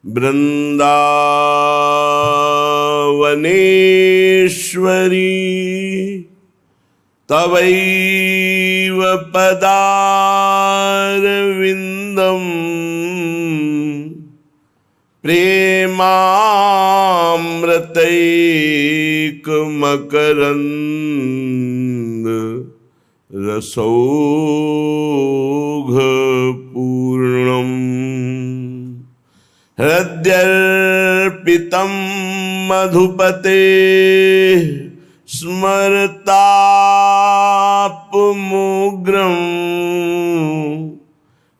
वृंदावनेश्वरी तवैव पदारविंदम प्रेमामृतैकमकरंद रसौघपूर्णम् हृद्यर्पितं मधुपते स्मरतापमुग्रं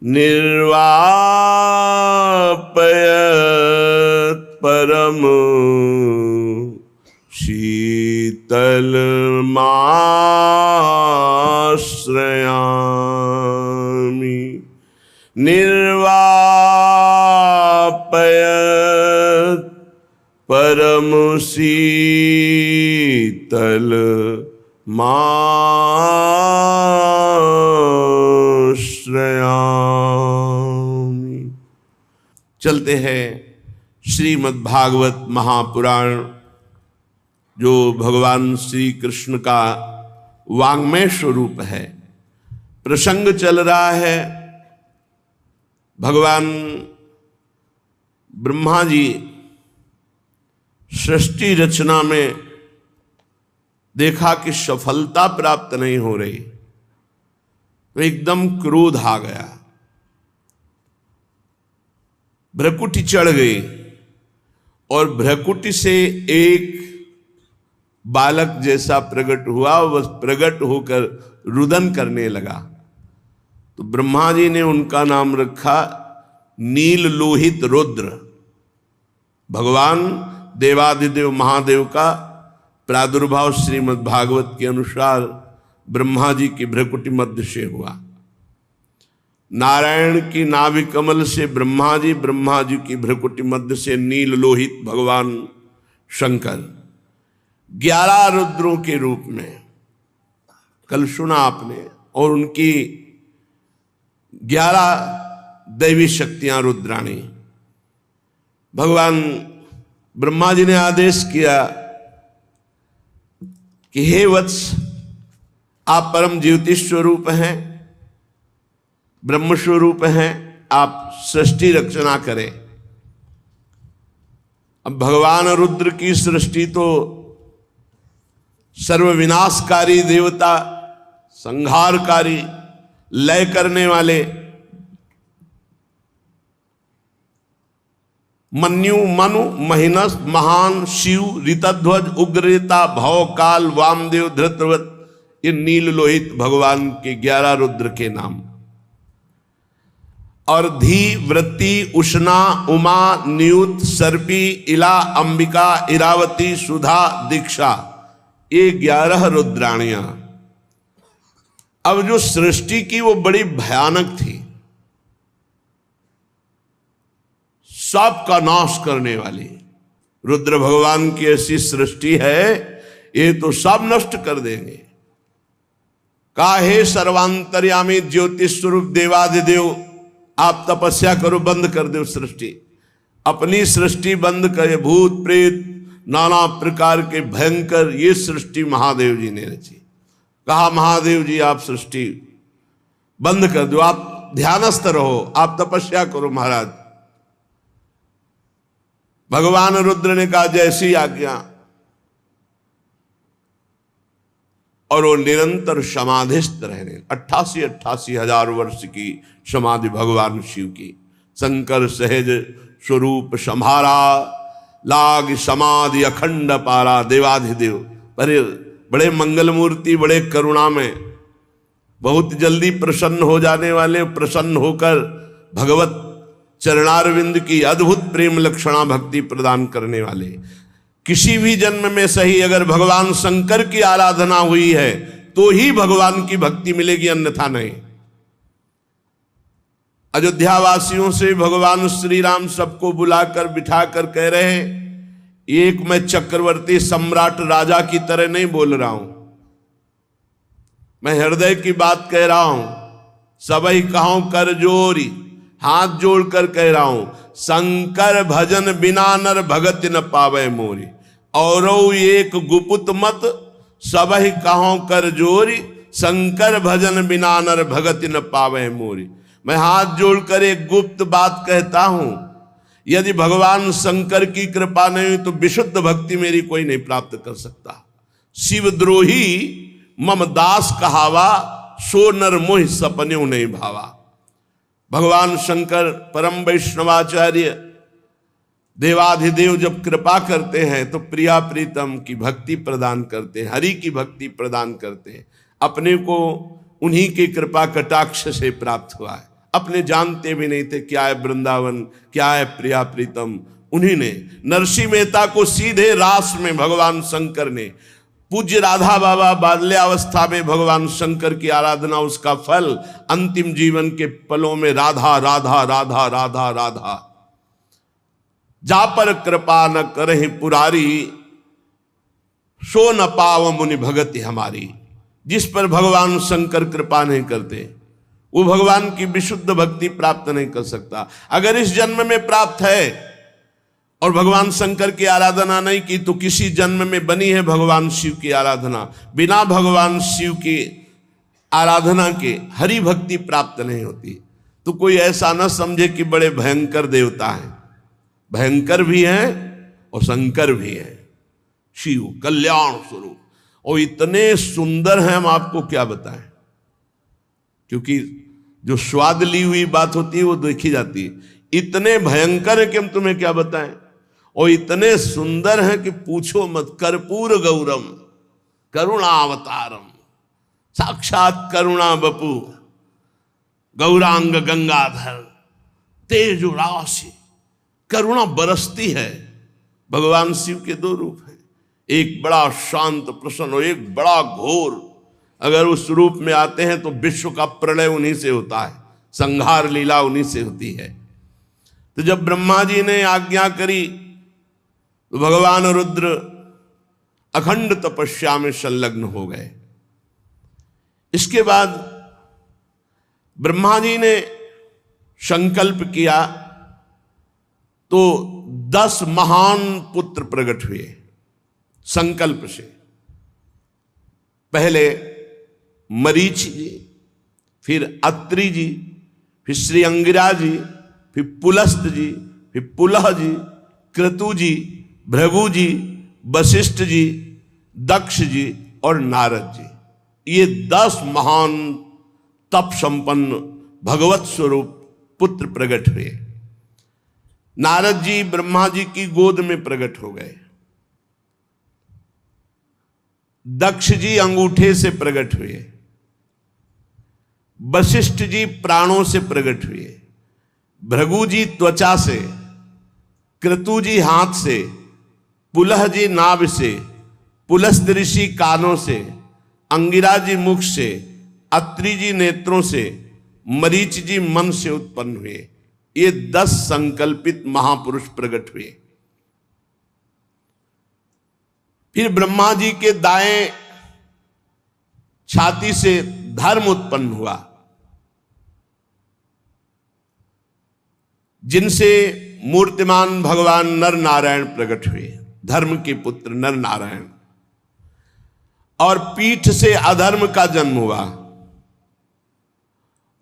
निर्वापयत् परम शीतलमाश्रयामि निर्वापयत् परम शीतलमाश्रयामि। चलते हैं श्रीमद् भागवत महापुराण, जो भगवान श्री कृष्ण का वाङ्मय स्वरूप है। प्रसंग चल रहा है, भगवान ब्रह्मा जी सृष्टि रचना में देखा कि सफलता प्राप्त नहीं हो रही, तो एकदम क्रोध आ गया, भ्रकुटी चढ़ गई और भ्रकुटी से एक बालक जैसा प्रकट हुआ। वह प्रकट होकर रुदन करने लगा, तो ब्रह्मा जी ने उनका नाम रखा नील लोहित रुद्र। भगवान देवाधिदेव महादेव का प्रादुर्भाव श्रीमद् भागवत के अनुसार ब्रह्मा जी की भ्रकुटी मध्य से हुआ। नारायण की नाभि कमल से ब्रह्मा जी की भ्रकुटी मध्य से नील लोहित भगवान शंकर 11 रुद्रों के रूप में कल सुना आपने, और उनकी 11 दैवी शक्तियां रुद्राणी। भगवान ब्रह्मा जी ने आदेश किया कि हे वत्स, आप परम ज्योति स्वरूप हैं, ब्रह्म स्वरूप हैं, आप सृष्टि रचना करें। अब भगवान रुद्र की सृष्टि तो सर्वविनाशकारी देवता, संहारकारी, लय करने वाले, मन्यु मनु महिनस महान शिव ऋतध्वज उग्रता भव काल वामदेव धृतव्रत, ये नील लोहित भगवान के 11 रुद्र के नाम। और धी वृत्ति उष्णा उमा नियुत सर्पी इला अंबिका इरावती सुधा दीक्षा, ये 11 रुद्राणियां। अब जो सृष्टि की वो बड़ी भयानक थी, सबका नाश करने वाली। रुद्र भगवान की ऐसी सृष्टि है, ये तो सब नष्ट कर देंगे। काहे सर्वांतर्यामी ज्योतिष स्वरूप देवाधिदेव, आप तपस्या करो, बंद कर दो सृष्टि। अपनी सृष्टि बंद करे, भूत प्रेत नाना प्रकार के भयंकर ये सृष्टि महादेव जी ने रची। कहा महादेव जी आप सृष्टि बंद कर दो, आप ध्यानस्थ रहो, आप तपस्या करो महाराज। भगवान रुद्र ने कहा जैसी आज्ञा, और वो निरंतर समाधिस्थ रहने। 88 हजार वर्ष की समाधि भगवान शिव की। शंकर सहज स्वरूप संहारा, लाग समाधि अखंड पारा। देवाधिदेव बड़े मंगल मूर्ति, बड़े करुणा में, बहुत जल्दी प्रसन्न हो जाने वाले, प्रसन्न होकर भगवत चरणारविंद की अद्भुत प्रेम लक्षणा भक्ति प्रदान करने वाले। किसी भी जन्म में सही अगर भगवान शंकर की आराधना हुई है तो ही भगवान की भक्ति मिलेगी, अन्यथा नहीं। अयोध्या वासियों से भगवान श्री राम सबको बुलाकर बिठाकर कह रहे हैं, एक मैं चक्रवर्ती सम्राट राजा की तरह नहीं बोल रहा हूं, मैं हृदय की बात कह रहा हूं। सबई कहूं कर जोरी, हाथ जोड़कर कह रहा हूं, शंकर भजन बिना नर भगत न पावे मोरी, और एक गुपुत मत सबहि कहो कर जोरी, शंकर भजन बिना नर भगत न पावे मोरी। मैं हाथ जोड़कर एक गुप्त बात कहता हूं, यदि भगवान शंकर की कृपा नहीं हुई तो विशुद्ध भक्ति मेरी कोई नहीं प्राप्त कर सकता। शिवद्रोही मम दास कहावा, सो नर मोहि सपन्यों नहीं भावा। भगवान शंकर परम वैष्णवाचार्य देवाधिदेव जब कृपा करते हैं तो प्रिया प्रीतम की भक्ति प्रदान करते हैं, हरि की भक्ति प्रदान करते हैं। अपने को उन्हीं की कृपा कटाक्ष से प्राप्त हुआ है, अपने जानते भी नहीं थे क्या है वृंदावन, क्या है प्रिया प्रीतम। उन्हीं ने नरसिंह मेहता को सीधे रास में भगवान शंकर ने, पूज्य राधा बाबा बाल्यावस्था में भगवान शंकर की आराधना, उसका फल अंतिम जीवन के पलों में राधा राधा राधा राधा राधा। जा पर कृपा न करहि पुरारी, सो न पाव मुनि भगति हमारी। जिस पर भगवान शंकर कृपा नहीं करते वो भगवान की विशुद्ध भक्ति प्राप्त नहीं कर सकता। अगर इस जन्म में प्राप्त है और भगवान शंकर की आराधना नहीं की तो किसी जन्म में बनी है भगवान शिव की आराधना। बिना भगवान शिव की आराधना के हरि भक्ति प्राप्त नहीं होती। तो कोई ऐसा न समझे कि बड़े भयंकर देवता हैं, भयंकर भी हैं और शंकर भी हैं। शिव कल्याण स्वरूप और इतने सुंदर हैं, हम आपको क्या बताएं, क्योंकि जो स्वाद ली हुई बात होती है वो देखी जाती है। इतने भयंकर है कि हम तुम्हें क्या बताएं, और इतने सुंदर हैं कि पूछो मत। कर्पूर गौरम करुणावतारम, साक्षात करुणा बपू, गौरांग गंगाधर, तेज राशि, करुणा बरसती है। भगवान शिव के दो रूप हैं, एक बड़ा शांत प्रसन्न और एक बड़ा घोर। अगर उस रूप में आते हैं तो विश्व का प्रलय उन्हीं से होता है, संहार लीला उन्हीं से होती है। तो जब ब्रह्मा जी ने आज्ञा करी तो भगवान रुद्र अखंड तपस्या में संलग्न हो गए। इसके बाद ब्रह्मा जी ने संकल्प किया तो 10 महान पुत्र प्रकट हुए संकल्प से। पहले मरीच जी, फिर अत्रि जी, फिर श्री अंगिरा जी, फिर पुलस्त जी, फिर पुलह जी, क्रतु जी, भृगु जी, वशिष्ठ जी, दक्ष जी और नारद जी। ये 10 महान तप संपन्न भगवत स्वरूप पुत्र प्रकट हुए। नारद जी ब्रह्मा जी की गोद में प्रकट हो गए, दक्ष जी अंगूठे से प्रकट हुए, वशिष्ठ जी प्राणों से प्रकट हुए, भृगु जी त्वचा से, क्रतु जी हाथ से, पुलह जी नाभ से, पुलस्त ऋषि कानों से, अंगिरा जी मुख से, अत्रि जी नेत्रों से, मरीच जी मन से उत्पन्न हुए। ये 10 संकल्पित महापुरुष प्रकट हुए। फिर ब्रह्मा जी के दाएं छाती से धर्म उत्पन्न हुआ, जिनसे मूर्तिमान भगवान नर नारायण प्रकट हुए, धर्म के पुत्र नर नारायण। और पीठ से अधर्म का जन्म हुआ,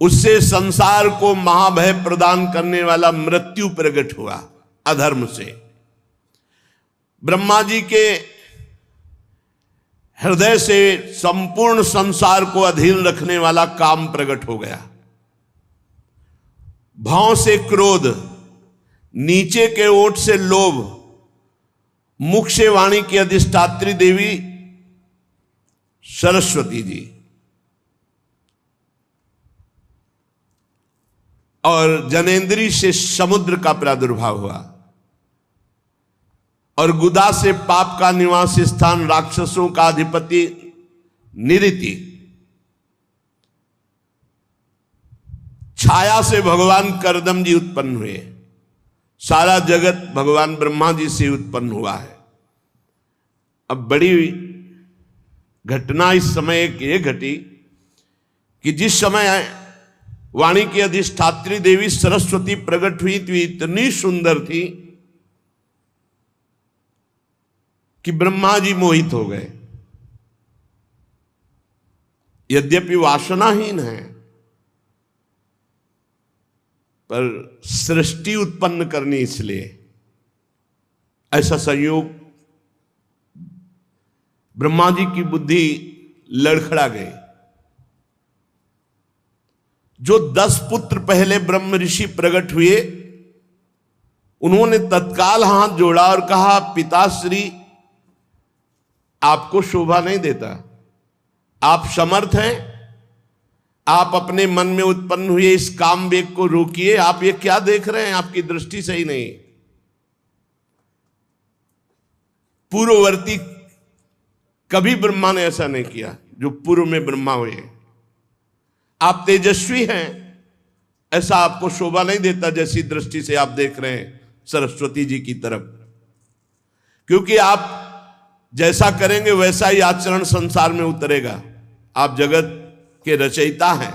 उससे संसार को महाभय प्रदान करने वाला मृत्यु प्रकट हुआ अधर्म से। ब्रह्मा जी के हृदय से संपूर्ण संसार को अधीन रखने वाला काम प्रकट हो गया। भाव से क्रोध, नीचे के ओठ से लोभ, मुख से वाणी की अधिष्ठात्री देवी सरस्वती जी, और जनेन्द्री से समुद्र का प्रादुर्भाव हुआ, और गुदा से पाप का निवास स्थान राक्षसों का अधिपति निरिति, छाया से भगवान करदम जी उत्पन्न हुए। सारा जगत भगवान ब्रह्मा जी से उत्पन्न हुआ है। अब बड़ी घटना इस समय एक ये घटी कि जिस समय वाणी की अधिष्ठात्री देवी सरस्वती प्रकट हुई तो इतनी सुंदर थी कि ब्रह्मा जी मोहित हो गए। यद्यपि वासनाहीन है, पर सृष्टि उत्पन्न करनी, इसलिए ऐसा संयोग ब्रह्मा जी की बुद्धि लड़खड़ा गई। जो 10 पुत्र पहले ब्रह्म ऋषि प्रकट हुए, उन्होंने तत्काल हाथ जोड़ा और कहा, पिताश्री आपको शोभा नहीं देता, आप समर्थ हैं, आप अपने मन में उत्पन्न हुए इस काम वेग को रोकिए। आप ये क्या देख रहे हैं, आपकी दृष्टि सही नहीं। पूर्ववर्ती कभी ब्रह्मा ने ऐसा नहीं किया जो पूर्व में ब्रह्मा हुए। आप तेजस्वी हैं, ऐसा आपको शोभा नहीं देता जैसी दृष्टि से आप देख रहे हैं सरस्वती जी की तरफ, क्योंकि आप जैसा करेंगे वैसा ही आचरण संसार में उतरेगा। आप जगत के रचयिता हैं,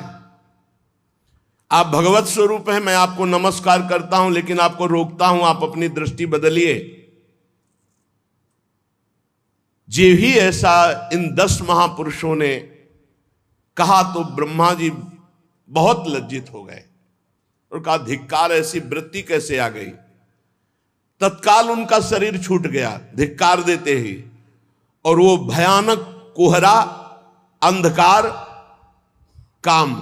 आप भगवत स्वरूप हैं। मैं आपको नमस्कार करता हूं, लेकिन आपको रोकता हूं, आप अपनी दृष्टि बदलिए। जे ही ऐसा इन 10 महापुरुषों ने कहा तो ब्रह्मा जी बहुत लज्जित हो गए और कहा, धिक्कार, ऐसी वृत्ति कैसे आ गई। तत्काल उनका शरीर छूट गया धिक्कार देते ही, और वो भयानक कोहरा, अंधकार, काम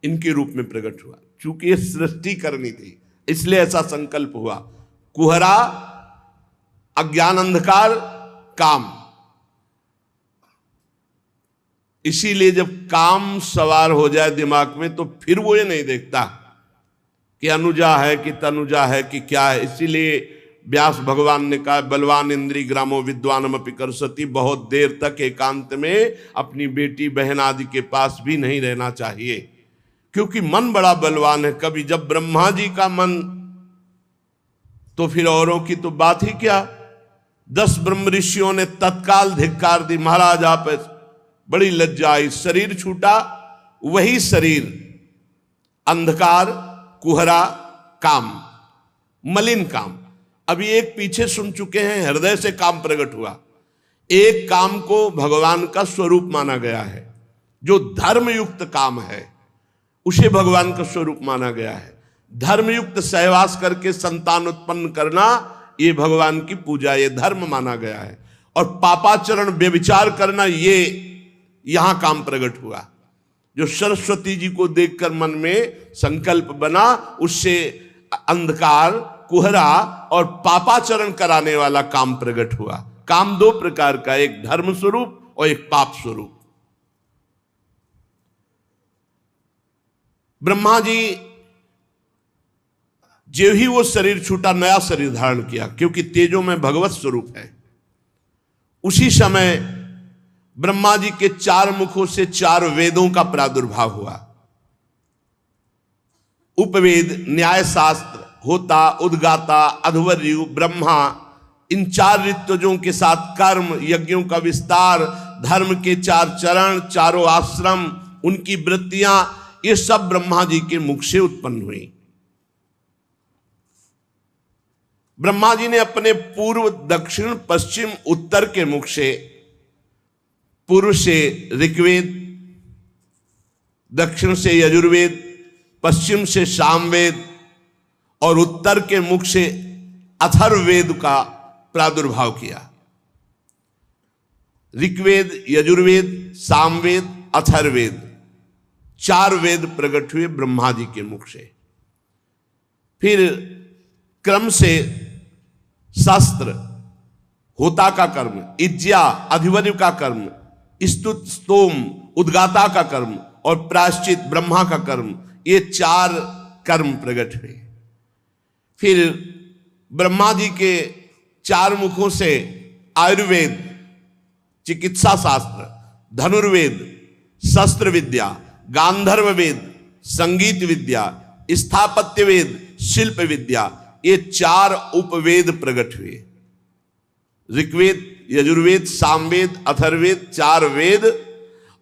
इनके रूप में प्रकट हुआ। चूंकि ये सृष्टि करनी थी, इसलिए ऐसा संकल्प हुआ। कोहरा, अज्ञान, अंधकार, काम। इसीलिए जब काम सवार हो जाए दिमाग में, तो फिर वो ये नहीं देखता कि अनुजा है कि तनुजा है कि क्या है। इसीलिए व्यास भगवान ने कहा, बलवान इंद्री ग्रामो विद्वानम अपि करसति, बहुत देर तक एकांत में अपनी बेटी बहन आदि के पास भी नहीं रहना चाहिए, क्योंकि मन बड़ा बलवान है। कभी जब ब्रह्मा जी का मन, तो फिर औरों की तो बात ही क्या। 10 ब्रह्म ऋषियों ने तत्काल धिक्कार दी, महाराज आप, बड़ी लज्जा आई। शरीर छूटा, वही शरीर अंधकार, कुहरा, काम, मलिन काम। अभी एक पीछे सुन चुके हैं, हृदय से काम प्रकट हुआ। एक काम को भगवान का स्वरूप माना गया है, जो धर्मयुक्त काम है उसे भगवान का स्वरूप माना गया है। धर्मयुक्त सहवास करके संतान उत्पन्न करना, ये भगवान की पूजा, ये धर्म माना गया है। और पापाचरण, व्यभिचार करना, ये यहां काम प्रकट हुआ। जो सरस्वती जी को देखकर मन में संकल्प बना, उससे अंधकार, कुहरा और पापाचरण कराने वाला काम प्रकट हुआ। काम 2 प्रकार का, एक धर्म स्वरूप और एक पाप स्वरूप। ब्रह्मा जी जो ही वो शरीर छूटा, नया शरीर धारण किया, क्योंकि तेजो में भगवत स्वरूप है। उसी समय ब्रह्मा जी के 4 मुखों से 4 वेदों का प्रादुर्भाव हुआ। उपवेद, न्याय शास्त्र, होता, उद्गाता, अध्वर्यु, ब्रह्मा, इन 4 ऋत्विजों के साथ कर्म, यज्ञों का विस्तार, धर्म के 4 चरण, 4 आश्रम, उनकी वृत्तियां, ये सब ब्रह्मा जी के मुख से उत्पन्न हुई। ब्रह्मा जी ने अपने पूर्व, दक्षिण, पश्चिम, उत्तर के मुख से, पूर्व से ऋग्वेद, दक्षिण से यजुर्वेद, पश्चिम से सामवेद और उत्तर के मुख से अथर्ववेद का प्रादुर्भाव किया। ऋग्वेद, यजुर्वेद, सामवेद, अथर्ववेद, 4 वेद प्रकट हुए ब्रह्मा जी के मुख से। फिर क्रम से शास्त्र, होता का कर्म, इज्जा, अधिवर्य का कर्म, स्तुत, स्तोम, उद्गाता का कर्म और प्रायश्चित, ब्रह्मा का कर्म, ये 4 कर्म प्रकट हुए। फिर ब्रह्मा जी के 4 मुखों से आयुर्वेद, चिकित्सा शास्त्र, धनुर्वेद, शस्त्र विद्या, गांधर्व वेद, संगीत विद्या, स्थापत्य वेद, शिल्प विद्या, ये 4 उपवेद प्रकट हुए। ऋग्वेद, यजुर्वेद, सामवेद, अथर्ववेद, 4 वेद,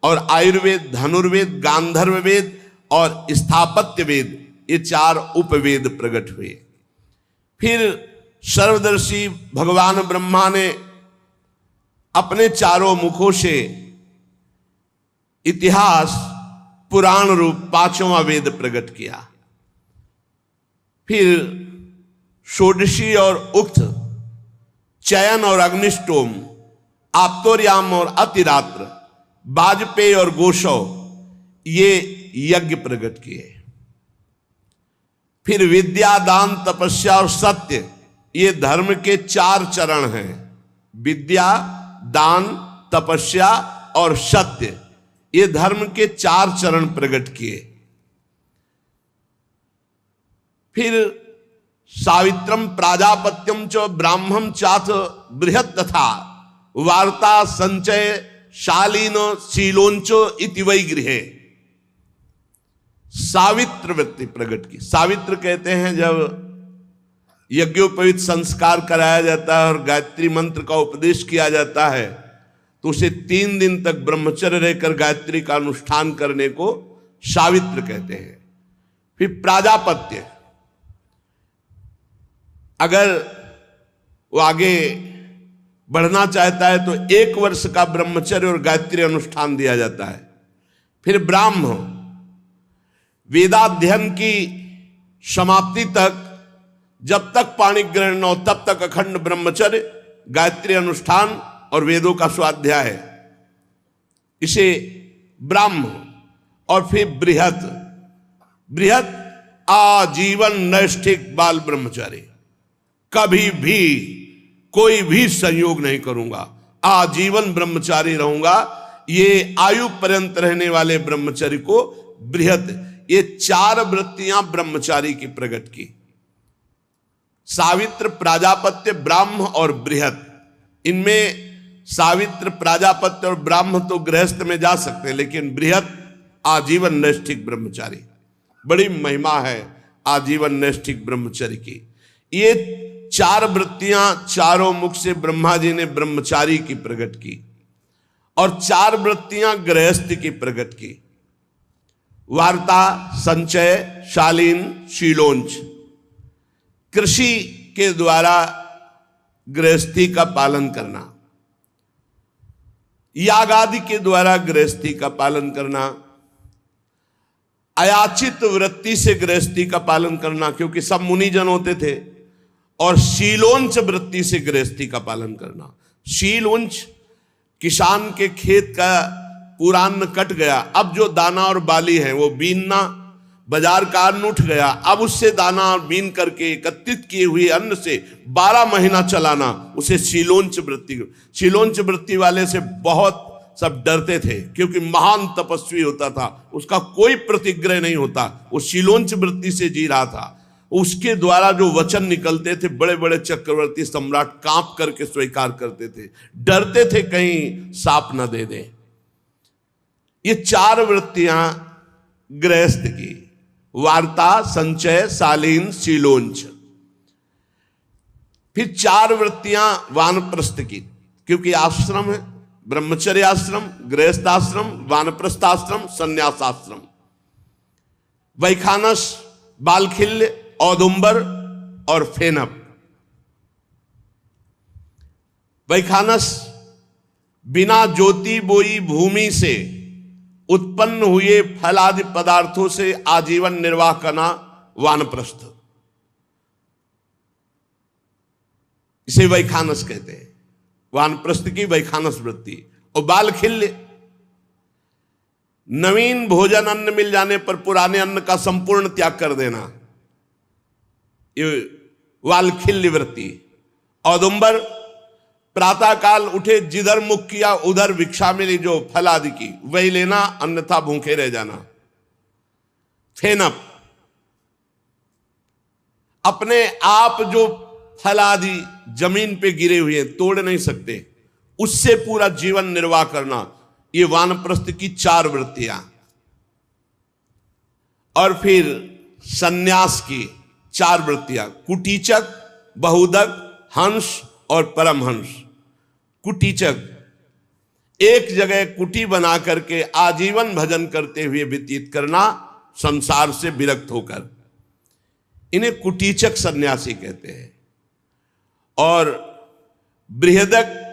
और आयुर्वेद, धनुर्वेद, गांधर्व वेद और स्थापत्य वेद, ये 4 उपवेद प्रकट हुए। फिर सर्वदर्शी भगवान ब्रह्मा ने अपने चारों मुखों से इतिहास पुराण रूप 5वां वेद प्रकट किया। फिर षोडशी और उक्त, चयन और अग्निष्टोम, आप्तोर्याम और अतिरात्र, वाजपेयी और गोशव, ये यज्ञ प्रकट किए। फिर विद्या, दान, तपस्या और सत्य, ये धर्म के 4 चरण हैं। विद्या, दान, तपस्या और सत्य, ये धर्म के 4 चरण प्रकट किए। फिर सावित्रम प्राजापत्यम च ब्राह्मम चाथ बृहत् तथा वार्ता संचय शालीन शीलोंचो इति वै गृहे, सावित्र वृत्ति प्रकट की। सावित्र कहते हैं जब यज्ञोपवीत संस्कार कराया जाता है और गायत्री मंत्र का उपदेश किया जाता है तो उसे 3 दिन तक ब्रह्मचर्य रहकर गायत्री का अनुष्ठान करने को सावित्र कहते हैं। फिर प्राजापत्य, अगर वो आगे बढ़ना चाहता है तो 1 वर्ष का ब्रह्मचर्य और गायत्री अनुष्ठान दिया जाता है। फिर ब्राह्म, वेदाध्ययन की समाप्ति तक जब तक पाणि ग्रहण न हो तब तक अखंड ब्रह्मचर्य, गायत्री अनुष्ठान और वेदों का स्वाध्याय है, इसे ब्राह्म। और फिर बृहत्, बृहत् आजीवन नैष्ठिक बाल ब्रह्मचारी, कभी भी कोई भी संयोग नहीं करूंगा, आजीवन ब्रह्मचारी रहूंगा, ये आयु पर्यंत रहने वाले ब्रह्मचर्य को बृहत्। ये 4 वृत्तियां ब्रह्मचारी की प्रकट की, सावित्र, प्राजापत्य, ब्राह्म और बृहत्। इनमें सावित्र, प्राजापत्य और ब्राह्म तो गृहस्थ में जा सकते हैं, लेकिन बृहत् आजीवन नैष्ठिक ब्रह्मचारी, बड़ी महिमा है आजीवन नैष्ठिक ब्रह्मचर्य की। ये 4 वृत्तियां चारों मुख से ब्रह्मा जी ने ब्रह्मचारी की प्रकट की और 4 वृत्तियां गृहस्थ की प्रकट की। वार्ता, संचय, शालीन, शीलोंच, कृषि के द्वारा गृहस्थी का पालन करना, याग आदि के द्वारा गृहस्थी का पालन करना, अयाचित वृत्ति से गृहस्थी का पालन करना, क्योंकि सब मुनिजन होते थे, और शीलोंच वृत्ति से गृहस्थी का पालन करना। शीलोंच, किसान के खेत का पूरा अन्न कट गया, अब जो दाना और बाली है वो बीनना, बाजार का अन्न उठ गया, अब उससे दाना और बीन करके एकत्रित किए हुए अन्न से 12 महीना चलाना, उसे शीलोंच वृत्ति। शीलोंच वृत्ति वाले से बहुत सब डरते थे, क्योंकि महान तपस्वी होता था, उसका कोई प्रतिग्रह नहीं होता, वो शीलोंच वृत्ति से जी रहा था। उसके द्वारा जो वचन निकलते थे बड़े बड़े चक्रवर्ती सम्राट कांप करके स्वीकार करते थे, डरते थे कहीं साप न दे दे। ये 4 वृत्तियां गृहस्थ की, वार्ता, संचय, शालीन, शीलोंच। फिर 4 वृत्तियां वानप्रस्थ की, क्योंकि आश्रम है, ब्रह्मचर्य आश्रम, गृहस्थाश्रम, वानप्रस्थाश्रम, संन्यासाश्रम। वैखानस, बालखिल्य, औदुंबर और फेनप। वैखानस, बिना ज्योति बोई भूमि से उत्पन्न हुए फल आदि पदार्थों से आजीवन निर्वाह करना वानप्रस्थ, इसे वैखानस कहते हैं, वानप्रस्थ की वैखानस वृत्ति। और बालखिल्य, नवीन भोजन अन्न मिल जाने पर पुराने अन्न का संपूर्ण त्याग कर देना, ये वालखिल्य वृत्ति। औदुंबर, प्रातः काल उठे जिधर मुख किया उधर भिक्षा मिली जो फल आदि की वही लेना, अन्यथा भूखे रह जाना। फेनप, अपने आप जो फल आदि जमीन पे गिरे हुए तोड़ नहीं सकते, उससे पूरा जीवन निर्वाह करना, ये वानप्रस्थ की 4 वृत्तियां। और फिर सन्यास की 4 वृत्तियां, कुटीचक, बहुदक, हंस और परमहंस। कुटीचक, एक जगह कुटी बना करके आजीवन भजन करते हुए व्यतीत करना संसार से विरक्त होकर। इन्हें कुटीचक सन्यासी कहते हैं। और बृहदक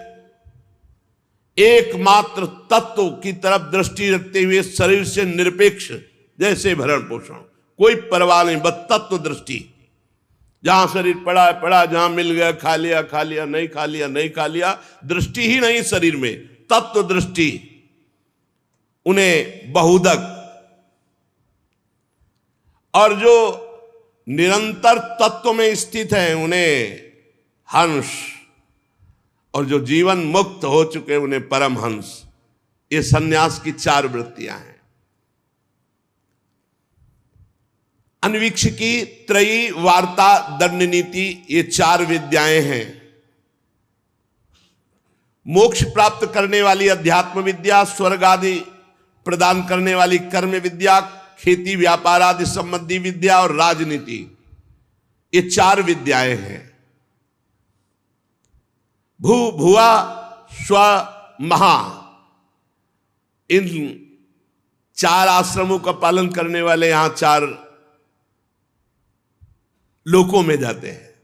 एकमात्र तत्व की तरफ दृष्टि रखते हुए शरीर से निरपेक्ष, जैसे भरण पोषण, कोई परवाह नहीं, बस तत्व दृष्टि। जहां शरीर पड़ा है पड़ा, जहां मिल गया खा लिया खा लिया, नहीं खा लिया नहीं खा लिया, दृष्टि ही नहीं शरीर में, तत्व दृष्टि। उन्हें बहुदक। और जो निरंतर तत्व में स्थित है उन्हें हंस, और जो जीवन मुक्त हो चुके उन्हें परमहंस। ये सन्यास की 4 वृत्तियां हैं। अन्वीक्षिकी, त्रयी, वार्ता, दंड नीति, ये 4 विद्याएं हैं। मोक्ष प्राप्त करने वाली अध्यात्म विद्या, स्वर्ग आदि प्रदान करने वाली कर्म विद्या, खेती व्यापार आदि संबंधी विद्या और राजनीति, ये 4 विद्याएं हैं। भू भुआ स्व महा, इन 4 आश्रमों का पालन करने वाले यहां 4 लोकों में जाते हैं।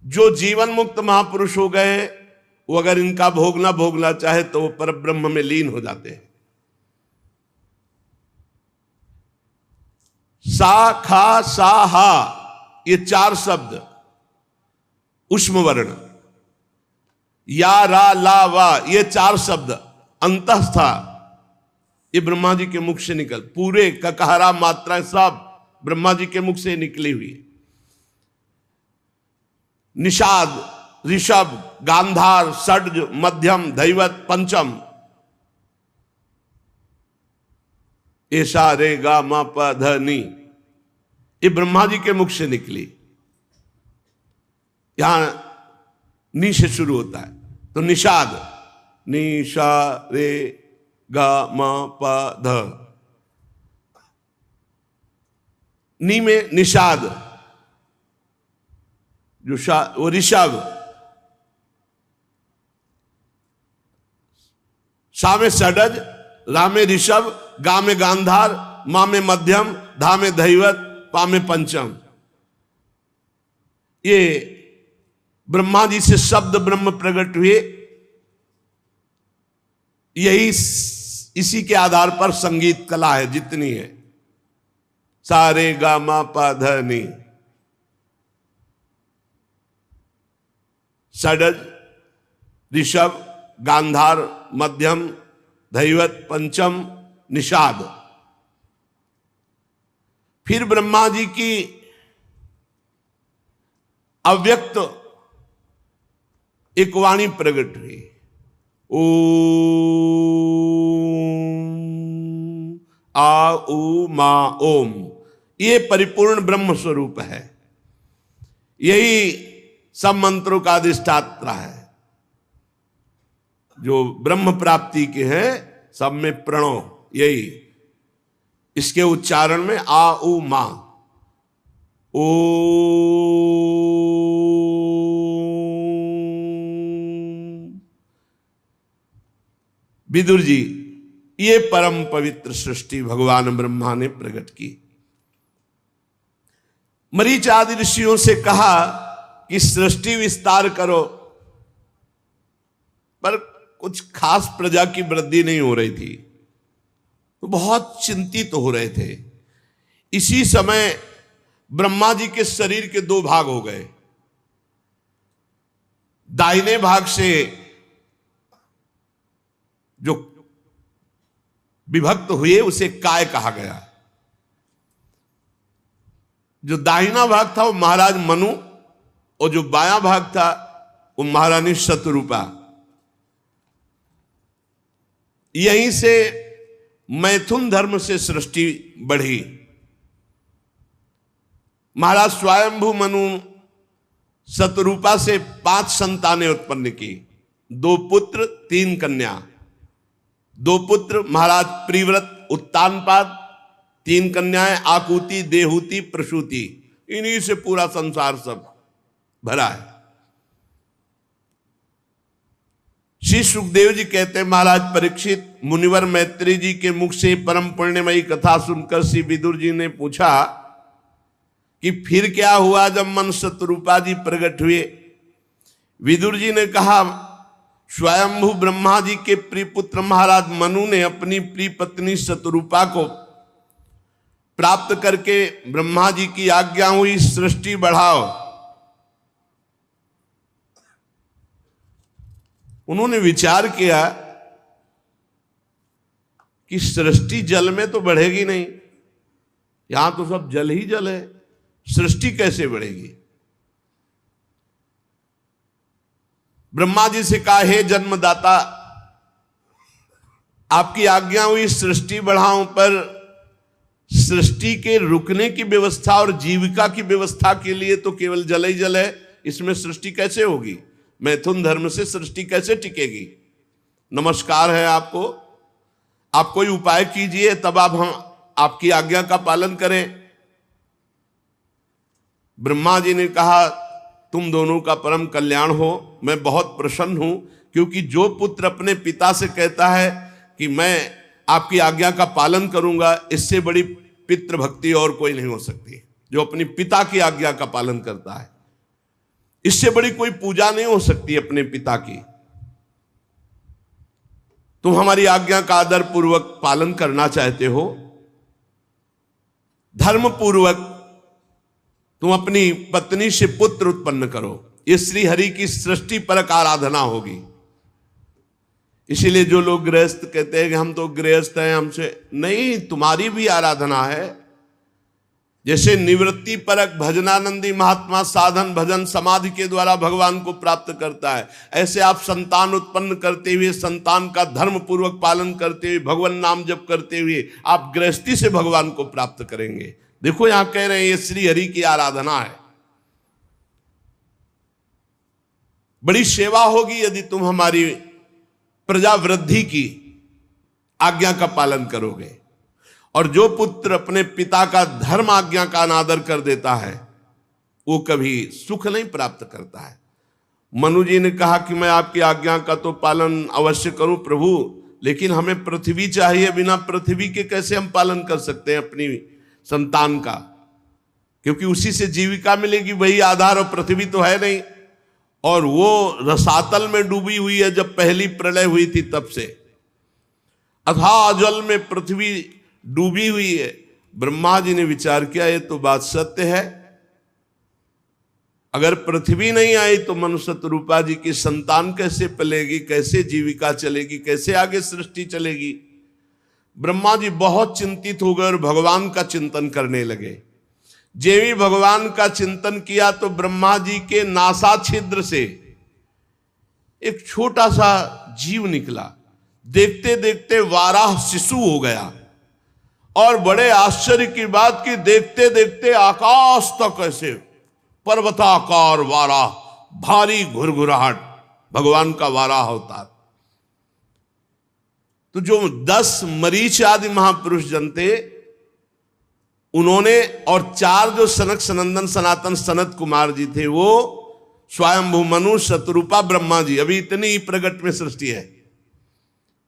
जो जीवन मुक्त महापुरुष हो गए, वो अगर इनका भोग ना भोगना चाहे तो वो परब्रह्म में लीन हो जाते हैं। सा, खा, सा, हा, ये 4 शब्द उष्म वर्ण, या, रा, ला, वा, ये 4 शब्द अंतःस्था, ये ब्रह्मा जी के मुख से निकल, पूरे ककहरा मात्रा सब ब्रह्मा जी के मुख से निकली हुई। निषाद, ऋषभ, गांधार, षड्ज, मध्यम, धैवत, पंचम, ऐसा रे गा मा प ध नी, ये ब्रह्मा जी के मुख से निकली। यहां नी से शुरू होता है, तो निषाद, नी शा रे गा मा प ध, नी में निषाद, जो वो ऋषभ, सा में षडज, रा में ऋषभ, गा में गांधार, मा में मध्यम, धा में धैवत, पा में पंचम। ये ब्रह्मा जी से शब्द ब्रह्म प्रकट हुए। यही इसी के आधार पर संगीत कला है जितनी है। सारे गा मा पा ध नी, षडज, ऋषभ, गांधार, मध्यम, धैवत, पंचम, निषाद। फिर ब्रह्मा जी की अव्यक्त एक वाणी प्रकट हुई, ओम आ उ मा ओम। ये परिपूर्ण ब्रह्म स्वरूप है। यही सब मंत्रों का अधिष्ठाता है। जो ब्रह्म प्राप्ति के हैं सब में प्रणव, यही इसके उच्चारण में आ उ मा। ओ विदुर जी, ये परम पवित्र सृष्टि भगवान ब्रह्मा ने प्रकट की। मरीच आदि ऋषियों से कहा कि सृष्टि विस्तार करो, पर कुछ खास प्रजा की वृद्धि नहीं हो रही थी, तो बहुत चिंतित हो रहे थे। इसी समय ब्रह्मा जी के शरीर के 2 भाग हो गए। दाहिने भाग से जो विभक्त हुए उसे काय कहा गया। जो दाहिना भाग था वो महाराज मनु, और जो बायां भाग था वो महारानी शतरूपा। यहीं से मैथुन धर्म से सृष्टि बढ़ी। महाराज स्वयंभू मनु शतरूपा से 5 संतानें उत्पन्न की, 2 पुत्र 3 कन्या। 2 पुत्र महाराज प्रिव्रत उत्तानपाद, 3 कन्याएं आकुति, देहूति, प्रसूति। इन्हीं से पूरा संसार सब भरा है। श्री सुखदेव जी कहते हैं, महाराज परीक्षित, मुनिवर मैत्री जी के मुख से परम पुण्यमयी कथा सुनकर श्री विदुर जी ने पूछा कि फिर क्या हुआ जब मन शतरूपा जी प्रकट हुए। विदुर जी ने कहा, स्वयंभू ब्रह्मा जी के प्रिय पुत्र महाराज मनु ने अपनी प्रिय पत्नी शतरूपा को प्राप्त करके ब्रह्मा जी की आज्ञा हुई, सृष्टि बढ़ाओ। उन्होंने विचार किया कि सृष्टि जल में तो बढ़ेगी नहीं, यहां तो सब जल ही जल है, सृष्टि कैसे बढ़ेगी। ब्रह्मा जी से कहा, हे जन्मदाता, आपकी आज्ञा हुई सृष्टि बढ़ाऊं, पर सृष्टि के रुकने की व्यवस्था और जीविका की व्यवस्था के लिए तो केवल जल ही जल है, इसमें सृष्टि कैसे होगी। मैथुन धर्म से सृष्टि कैसे टिकेगी। नमस्कार है आपको, आप कोई उपाय कीजिए, तब आप हम आपकी आज्ञा का पालन करें। ब्रह्मा जी ने कहा, तुम दोनों का परम कल्याण हो, मैं बहुत प्रसन्न हूं, क्योंकि जो पुत्र अपने पिता से कहता है कि मैं आपकी आज्ञा का पालन करूंगा, इससे बड़ी पितृ भक्ति और कोई नहीं हो सकती। जो अपनी पिता की आज्ञा का पालन करता है, इससे बड़ी कोई पूजा नहीं हो सकती अपने पिता की। तुम हमारी आज्ञा का आदर पूर्वक पालन करना चाहते हो, धर्म पूर्वक तुम अपनी पत्नी से पुत्र उत्पन्न करो, ये श्री हरि की सृष्टि परक आराधना होगी। इसीलिए जो लोग गृहस्थ कहते हैं कि हम तो गृहस्थ हैं, हमसे नहीं, तुम्हारी भी आराधना है। जैसे निवृत्ति परक भजनानंदी महात्मा साधन भजन समाधि के द्वारा भगवान को प्राप्त करता है, ऐसे आप संतान उत्पन्न करते हुए, संतान का धर्म पूर्वक पालन करते हुए, भगवान नाम जप करते हुए आप गृहस्थी से भगवान को प्राप्त करेंगे। देखो यहां कह रहे हैं, ये श्री हरि की आराधना है। बड़ी सेवा होगी यदि तुम हमारी प्रजा वृद्धि की आज्ञा का पालन करोगे। और जो पुत्र अपने पिता का धर्म आज्ञा का अनादर कर देता है, वो कभी सुख नहीं प्राप्त करता है। मनु जी ने कहा कि मैं आपकी आज्ञा का तो पालन अवश्य करूं प्रभु, लेकिन हमें पृथ्वी चाहिए, बिना पृथ्वी के कैसे हम पालन कर सकते हैं अपनी संतान का, क्योंकि उसी से जीविका मिलेगी, वही आधार, और पृथ्वी तो है नहीं। और वो रसातल में डूबी हुई है, जब पहली प्रलय हुई थी तब से अथाह जल में पृथ्वी डूबी हुई है। ब्रह्मा जी ने विचार किया, ये तो बात सत्य है, अगर पृथ्वी नहीं आई तो मनु शतरूपा जी की संतान कैसे पलेगी, कैसे जीविका चलेगी, कैसे आगे सृष्टि चलेगी। ब्रह्मा जी बहुत चिंतित हो गए और भगवान का चिंतन करने लगे। जेवी भगवान का चिंतन किया तो ब्रह्मा जी के नासा छिद्र से एक छोटा सा जीव निकला, देखते देखते वाराह शिशु हो गया। और बड़े आश्चर्य की बात कि देखते देखते आकाश तक ऐसे पर्वताकार वाराह, भारी घुरघुराहट, भगवान का वाराह अवतार। तो जो 10 मरीच आदि महापुरुष जन थे, उन्होंने, और 4 जो सनक सनंदन सनातन सनत कुमार जी थे, वो स्वयंभू मनु शतरूपा ब्रह्मा जी, अभी इतनी ही प्रगट में सृष्टि है।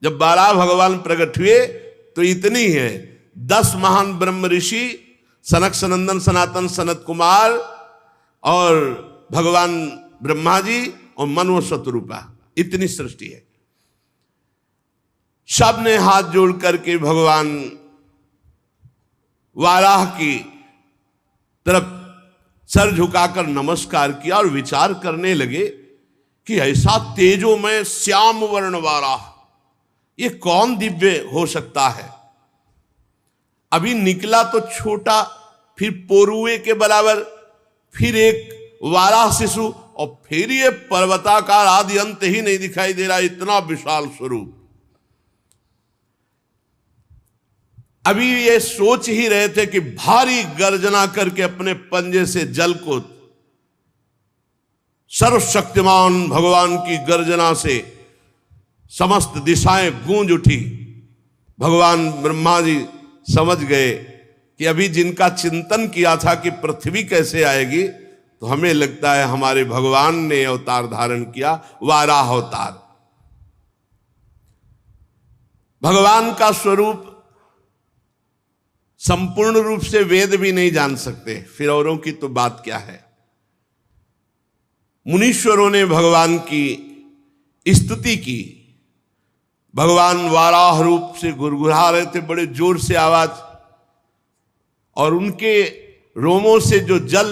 जब 12 भगवान प्रकट हुए तो इतनी है। 10 महान ब्रह्म ऋषि, सनक सनंदन सनातन सनत कुमार और भगवान ब्रह्मा जी और मनु शतरूपा, इतनी सृष्टि है। सब ने हाथ जोड़ करके भगवान वाराह की तरफ सर झुकाकर नमस्कार किया और विचार करने लगे कि ऐसा तेजोमय श्याम वर्ण वाराह, ये कौन दिव्य हो सकता है। अभी निकला तो छोटा, फिर पोरुए के बराबर, फिर एक वाराह शिशु, और फिर ये पर्वताकार, आदि अंत ही नहीं दिखाई दे रहा, इतना विशाल स्वरूप। अभी ये सोच ही रहे थे कि भारी गर्जना करके अपने पंजे से जल को, सर्वशक्तिमान भगवान की गर्जना से समस्त दिशाएं गूंज उठी। भगवान ब्रह्मा जी समझ गए कि अभी जिनका चिंतन किया था कि पृथ्वी कैसे आएगी, तो हमें लगता है हमारे भगवान ने अवतार धारण किया, वाराह अवतार। भगवान का स्वरूप संपूर्ण रूप से वेद भी नहीं जान सकते, फिर औरों की तो बात क्या है। मुनीश्वरों ने भगवान की स्तुति की। भगवान वाराह रूप से गुरगुरा रहे थे, बड़े जोर से आवाज, और उनके रोमों से जो जल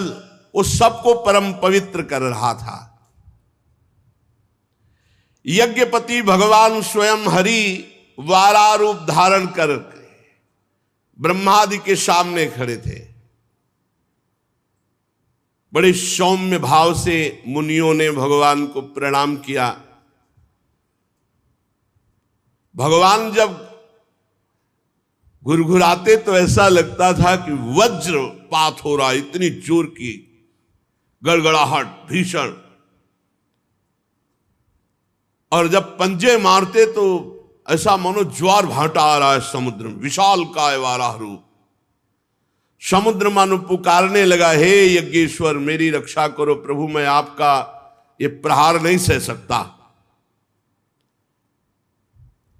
उस सबको परम पवित्र कर रहा था। यज्ञपति भगवान स्वयं हरि वाराह रूप धारण कर ब्रह्मादि के सामने खड़े थे। बड़े सौम्य भाव से मुनियों ने भगवान को प्रणाम किया। भगवान जब घुरघुराते तो ऐसा लगता था कि वज्रपात हो रहा, इतनी जोर की गड़गड़ाहट भीषण, और जब पंजे मारते तो ऐसा मानो ज्वार भाटा आ रहा है समुद्र में, विशाल काय वाराह रूप। समुद्र मानो पुकारने लगा, हे यज्ञेश्वर मेरी रक्षा करो प्रभु, मैं आपका ये प्रहार नहीं सह सकता।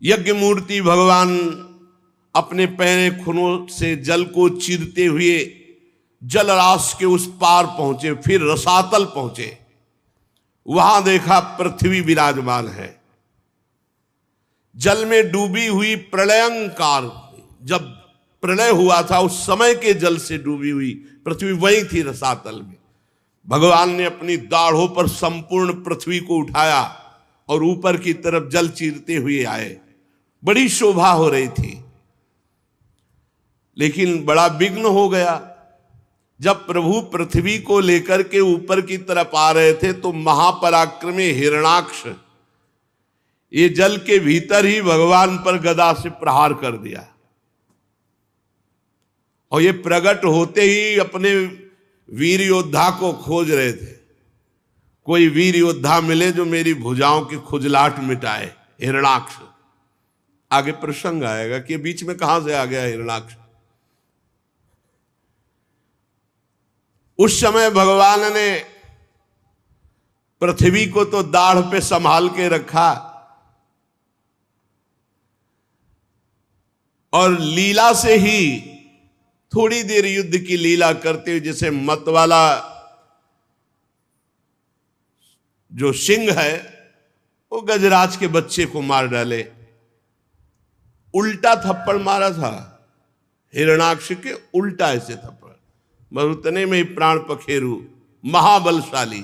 यज्ञ मूर्ति भगवान अपने पैरे खुनों से जल को चीरते हुए जलराशि के उस पार पहुंचे, फिर रसातल पहुंचे। वहां देखा पृथ्वी विराजमान है, जल में डूबी हुई प्रलयंकार, जब प्रलय हुआ था उस समय के जल से डूबी हुई पृथ्वी वही थी रसातल में। भगवान ने अपनी दाढ़ों पर संपूर्ण पृथ्वी को उठाया और ऊपर की तरफ जल चीरते हुए आए। बड़ी शोभा हो रही थी, लेकिन बड़ा विघ्न हो गया। जब प्रभु पृथ्वी को लेकर के ऊपर की तरफ आ रहे थे तो महापराक्रमी हिरणाक्ष ये जल के भीतर ही भगवान पर गदा से प्रहार कर दिया, और ये प्रकट होते ही अपने वीर योद्धा को खोज रहे थे। कोई वीर योद्धा मिले जो मेरी भुजाओं की खुजलाहट मिटाए। हिरणाक्ष, आगे प्रसंग आएगा कि बीच में कहां से आ गया हिरणाक्ष। उस समय भगवान ने पृथ्वी को तो दाढ़ पे संभाल के रखा, और लीला से ही थोड़ी देर युद्ध की लीला करते हुए, जैसे मतवाला जो सिंह है वो गजराज के बच्चे को मार डाले, उल्टा थप्पड़ मारा था हिरणाक्ष के, उल्टा ऐसे थप्पड़, बस उतने में ही प्राण पखेरु, महाबलशाली।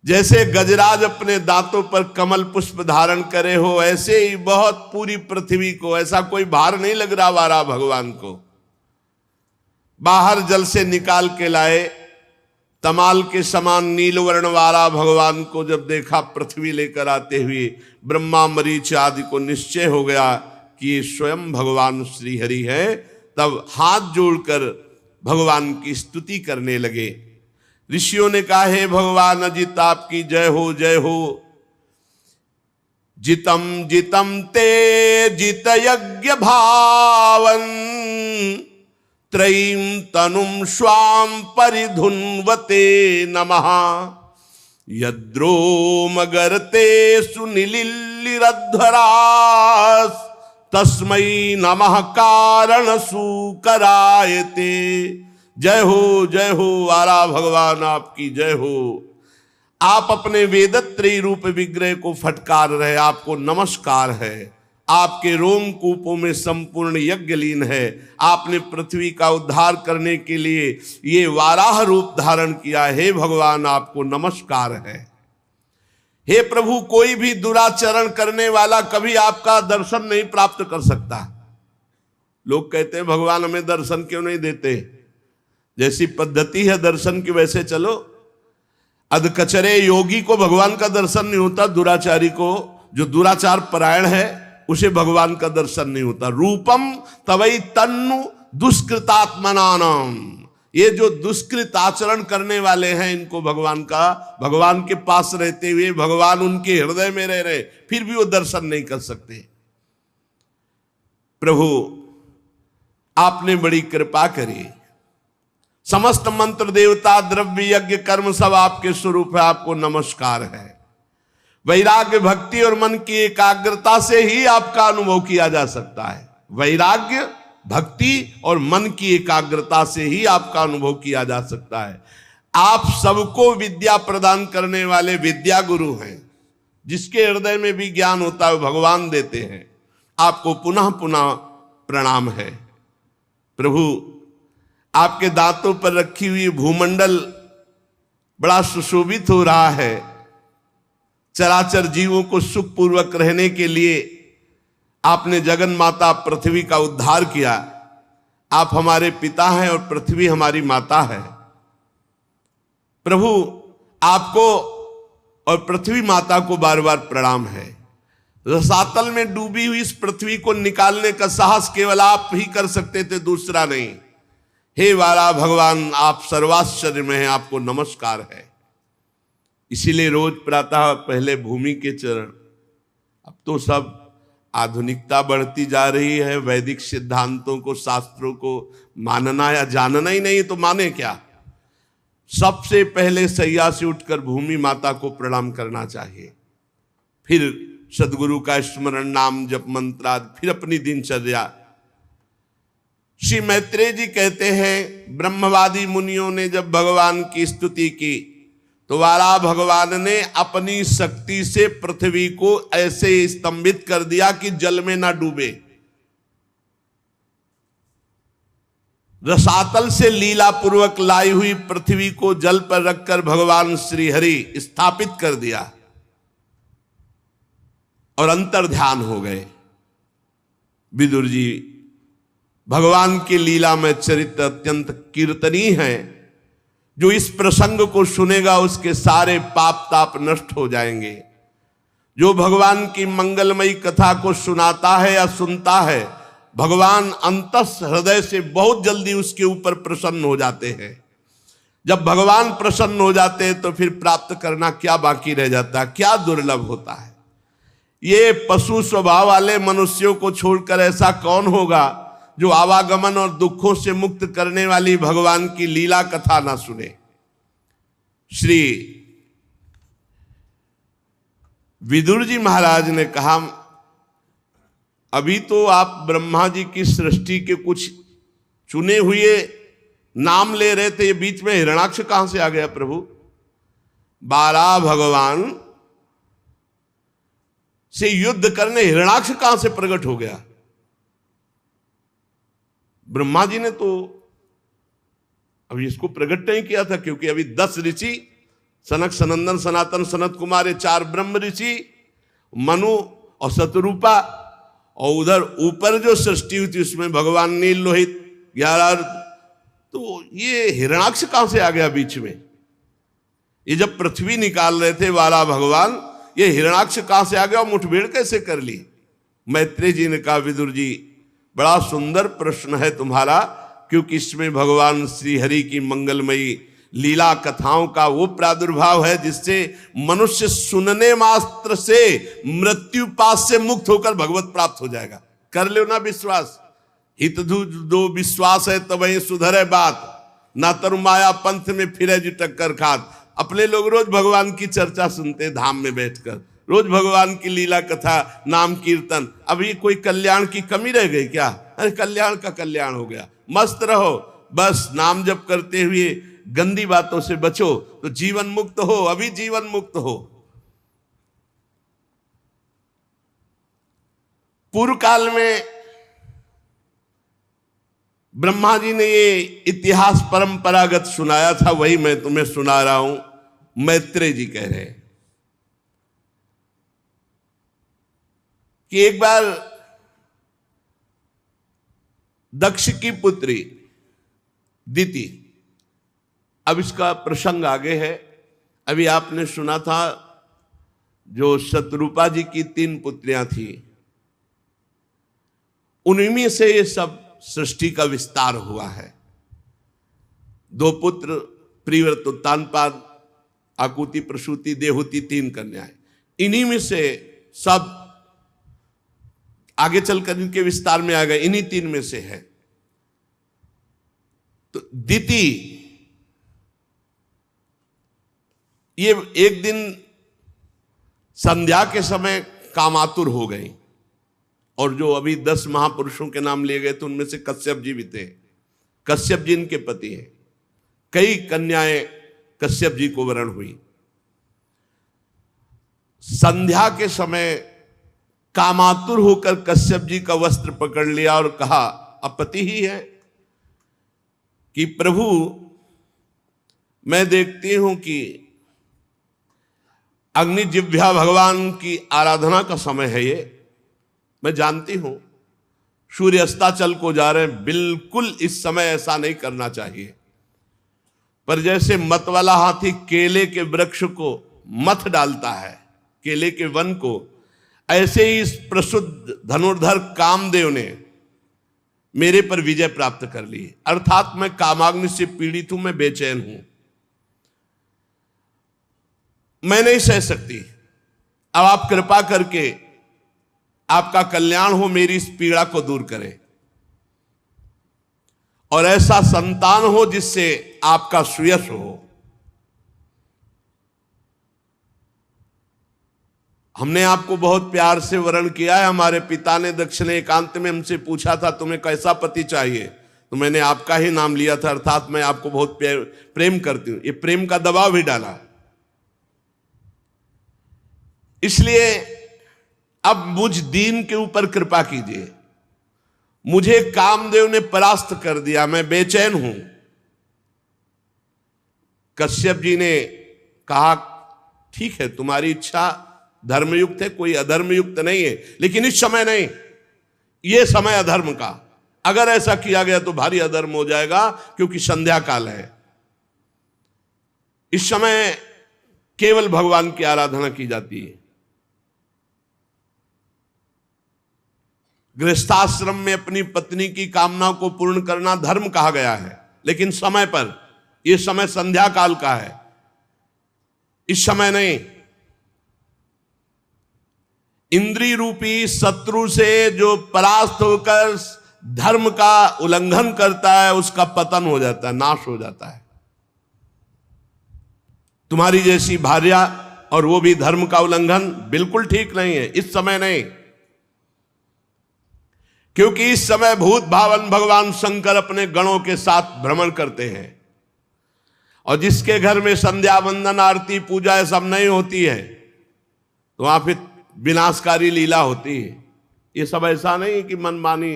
जैसे गजराज अपने दांतों पर कमल पुष्प धारण करे हो, ऐसे ही बहुत पूरी पृथ्वी को, ऐसा कोई भार नहीं लग रहा वारा भगवान को। बाहर जल से निकाल के लाए, तमाल के समान नीलवर्ण वारा भगवान को जब देखा पृथ्वी लेकर आते हुए, ब्रह्मा मरीच आदि को निश्चय हो गया कि ये स्वयं भगवान श्री हरि है। तब हाथ जोड़कर भगवान की स्तुति करने लगे। ऋषियों ने कहा, हे भगवान अजित आपकी जय हो, जय हो। जितम जितम ते जित यज्ञ भावन, त्रयीं तनुम स्वाम परिधुन्वते नमः। यद्रोम गर्ते सुनिलिलिरध्वरास, तस्मै नमः कारण सुकरायते। जय हो वारा भगवान आपकी जय हो। आप अपने वेदत्रयी रूप विग्रह को फटकार रहे, आपको नमस्कार है। आपके रोमकूपों में संपूर्ण यज्ञ लीन है। आपने पृथ्वी का उद्धार करने के लिए ये वाराह रूप धारण किया। हे भगवान आपको नमस्कार है। हे प्रभु, कोई भी दुराचरण करने वाला कभी आपका दर्शन नहीं प्राप्त कर सकता। लोग कहते हैं भगवान हमें दर्शन क्यों नहीं देते, जैसी पद्धति है दर्शन की वैसे चलो। अधकचरे योगी को भगवान का दर्शन नहीं होता, दुराचारी को, जो दुराचार परायण है उसे भगवान का दर्शन नहीं होता। रूपम तवई तन्नु दुष्कृतात्मनानाम, ये जो दुष्कृत आचरण करने वाले हैं इनको भगवान के पास रहते हुए भगवान उनके हृदय में रह रहे, फिर भी वो दर्शन नहीं कर सकते। प्रभु आपने बड़ी कृपा करी। समस्त मंत्र देवता द्रव्य यज्ञ कर्म सब आपके स्वरूप है, आपको नमस्कार है। वैराग्य, भक्ति और मन की एकाग्रता से ही आपका अनुभव किया जा सकता है। वैराग्य, भक्ति और मन की एकाग्रता से ही आपका अनुभव किया जा सकता है। आप सबको विद्या प्रदान करने वाले विद्या गुरु हैं। जिसके हृदय में भी ज्ञान होता है भगवान देते हैं। आपको पुनः पुनः प्रणाम है। प्रभु, आपके दांतों पर रखी हुई भूमंडल बड़ा सुशोभित हो रहा है। चराचर जीवों को सुखपूर्वक रहने के लिए आपने जगन माता पृथ्वी का उद्धार किया। आप हमारे पिता हैं और पृथ्वी हमारी माता है। प्रभु, आपको और पृथ्वी माता को बार बार प्रणाम है। रसातल में डूबी हुई इस पृथ्वी को निकालने का साहस केवल आप ही कर सकते थे, दूसरा नहीं। हे वाला भगवान, आप सर्वाश्चर्य में हैं, आपको नमस्कार है। इसीलिए रोज प्रातः पहले भूमि के चरण। अब तो सब आधुनिकता बढ़ती जा रही है। वैदिक सिद्धांतों को, शास्त्रों को मानना या जानना ही नहीं तो माने क्या। सबसे पहले सैया से उठकर भूमि माता को प्रणाम करना चाहिए, फिर सदगुरु का स्मरण, नाम जप, मंत्र आदि, फिर अपनी दिनचर्या। श्री मैत्रेय जी कहते हैं, ब्रह्मवादी मुनियों ने जब भगवान की स्तुति की तो वाला भगवान ने अपनी शक्ति से पृथ्वी को ऐसे स्तंभित कर दिया कि जल में ना डूबे। रसातल से लीला पूर्वक लाई हुई पृथ्वी को जल पर रखकर भगवान श्री हरि स्थापित कर दिया और अंतर ध्यान हो गए। विदुर जी, भगवान की लीला में चरित्र अत्यंत कीर्तनीय है। जो इस प्रसंग को सुनेगा उसके सारे पाप ताप नष्ट हो जाएंगे। जो भगवान की मंगलमयी कथा को सुनाता है या सुनता है, भगवान अंतस हृदय से बहुत जल्दी उसके ऊपर प्रसन्न हो जाते हैं। जब भगवान प्रसन्न हो जाते हैं तो फिर प्राप्त करना क्या बाकी रह जाता है, क्या दुर्लभ होता है। ये पशु स्वभाव वाले मनुष्यों को छोड़कर ऐसा कौन होगा जो आवागमन और दुखों से मुक्त करने वाली भगवान की लीला कथा ना सुने। श्री विदुर जी महाराज ने कहा, अभी तो आप ब्रह्मा जी की सृष्टि के कुछ चुने हुए नाम ले रहे थे, ये बीच में हिरणाक्ष कहां से आ गया प्रभु? 12 भगवान से युद्ध करने हिरणाक्ष कहां से प्रकट हो गया? ब्रह्मा जी ने तो अभी इसको प्रकट नहीं किया था, क्योंकि अभी 10 ऋषि, सनक, सनंदन, सनातन, सनत कुमार, 4 ब्रह्म ऋषि, मनु और शतरूपा, और उधर ऊपर जो सृष्टि हुई थी उसमें भगवान नील लोहित 11। तो ये हिरणाक्ष कहां से आ गया बीच में? ये जब पृथ्वी निकाल रहे थे वाला भगवान, ये हिरणाक्ष कहां से आ गया और मुठभेड़ कैसे कर ली? मैत्रेय जी ने कहा, विदुर जी, बड़ा सुंदर प्रश्न है तुम्हारा, क्योंकि इसमें भगवान श्री हरि की मंगलमयी लीला कथाओं का वो प्रादुर्भाव है जिससे मनुष्य सुनने मात्र से मृत्यु पास से मुक्त होकर भगवत प्राप्त हो जाएगा। कर लो ना विश्वास। हित दो विश्वास है तब ही सुधरे बात, ना तरु माया पंथ में फिरे जी टक्कर खात। अपने लोग रोज भगवान की चर्चा सुनते धाम में बैठकर, रोज भगवान की लीला कथा, नाम कीर्तन। अभी कोई कल्याण की कमी रह गई क्या? अरे कल्याण का कल्याण हो गया। मस्त रहो, बस नाम जप करते हुए गंदी बातों से बचो तो जीवन मुक्त हो। अभी जीवन मुक्त हो। पूर्व काल में ब्रह्मा जी ने ये इतिहास परंपरागत सुनाया था, वही मैं तुम्हें सुना रहा हूं। मैत्रेय जी कह रहे हैं कि एक बार दक्ष की पुत्री दिति, अब इसका प्रसंग आगे है। अभी आपने सुना था जो शतरूपा जी की 3 पुत्रियां थी, उन्हीं से ये सब सृष्टि का विस्तार हुआ है। 2 पुत्र, प्रियव्रत, उत्तानपाद, आकुति, प्रसूति, देहुति, 3 कन्याएं। इन्हीं में से सब आगे चलकर इनके विस्तार में आ गए, इन्हीं 3 में से है। तो दिति ये एक दिन संध्या के समय कामातुर हो गई, और जो अभी 10 महापुरुषों के नाम लिए गए थे उनमें से कश्यप जी भी थे। कश्यप जी इनके पति हैं। कई कन्याएं कश्यप जी को वरण हुई। संध्या के समय कामातुर होकर कश्यप जी का वस्त्र पकड़ लिया और कहा, अब पति ही है, कि प्रभु मैं देखती हूं कि अग्नि जिह्वा भगवान की आराधना का समय है ये, मैं जानती हूं सूर्य अस्ताचल को जा रहे हैं, बिल्कुल इस समय ऐसा नहीं करना चाहिए। पर जैसे मत वाला हाथी केले के वृक्ष को मथ डालता है, केले के वन को, ऐसे ही इस प्रसुद्ध धनुर्धर कामदेव ने मेरे पर विजय प्राप्त कर ली। अर्थात मैं कामाग्नि से पीड़ित हूं, मैं बेचैन हूं, मैं नहीं सह सकती। अब आप कृपा करके आपका कल्याण हो, मेरी इस पीड़ा को दूर करें और ऐसा संतान हो जिससे आपका सुयश हो। हमने आपको बहुत प्यार से वर्ण किया है। हमारे पिता ने दक्षिण एकांत में हमसे पूछा था तुम्हें कैसा पति चाहिए, तो मैंने आपका ही नाम लिया था, अर्थात मैं आपको बहुत प्रेम करती हूं। ये प्रेम का दबाव भी डाला। इसलिए अब मुझ दीन के ऊपर कृपा कीजिए। मुझे कामदेव ने परास्त कर दिया, मैं बेचैन हूं। कश्यप जी ने कहा, ठीक है तुम्हारी इच्छा धर्मयुक्त है, कोई अधर्मयुक्त नहीं है, लेकिन इस समय नहीं, यह समय अधर्म का। अगर ऐसा किया गया तो भारी अधर्म हो जाएगा, क्योंकि संध्या काल है। इस समय केवल भगवान की आराधना की जाती है। गृहस्थाश्रम में अपनी पत्नी की कामना को पूर्ण करना धर्म कहा गया है, लेकिन समय पर, यह समय संध्या काल का है, इस समय नहीं। इंद्रिय रूपी शत्रु से जो परास्त होकर धर्म का उल्लंघन करता है, उसका पतन हो जाता है, नाश हो जाता है। तुम्हारी जैसी भार्या, और वो भी धर्म का उल्लंघन, बिल्कुल ठीक नहीं है, इस समय नहीं। क्योंकि इस समय भूत भावन भगवान शंकर अपने गणों के साथ भ्रमण करते हैं, और जिसके घर में संध्या वंदन आरती पूजा ये सब नहीं होती है, तो वहां फिर विनाशकारी लीला होती है। ये सब ऐसा नहीं कि मनमानी।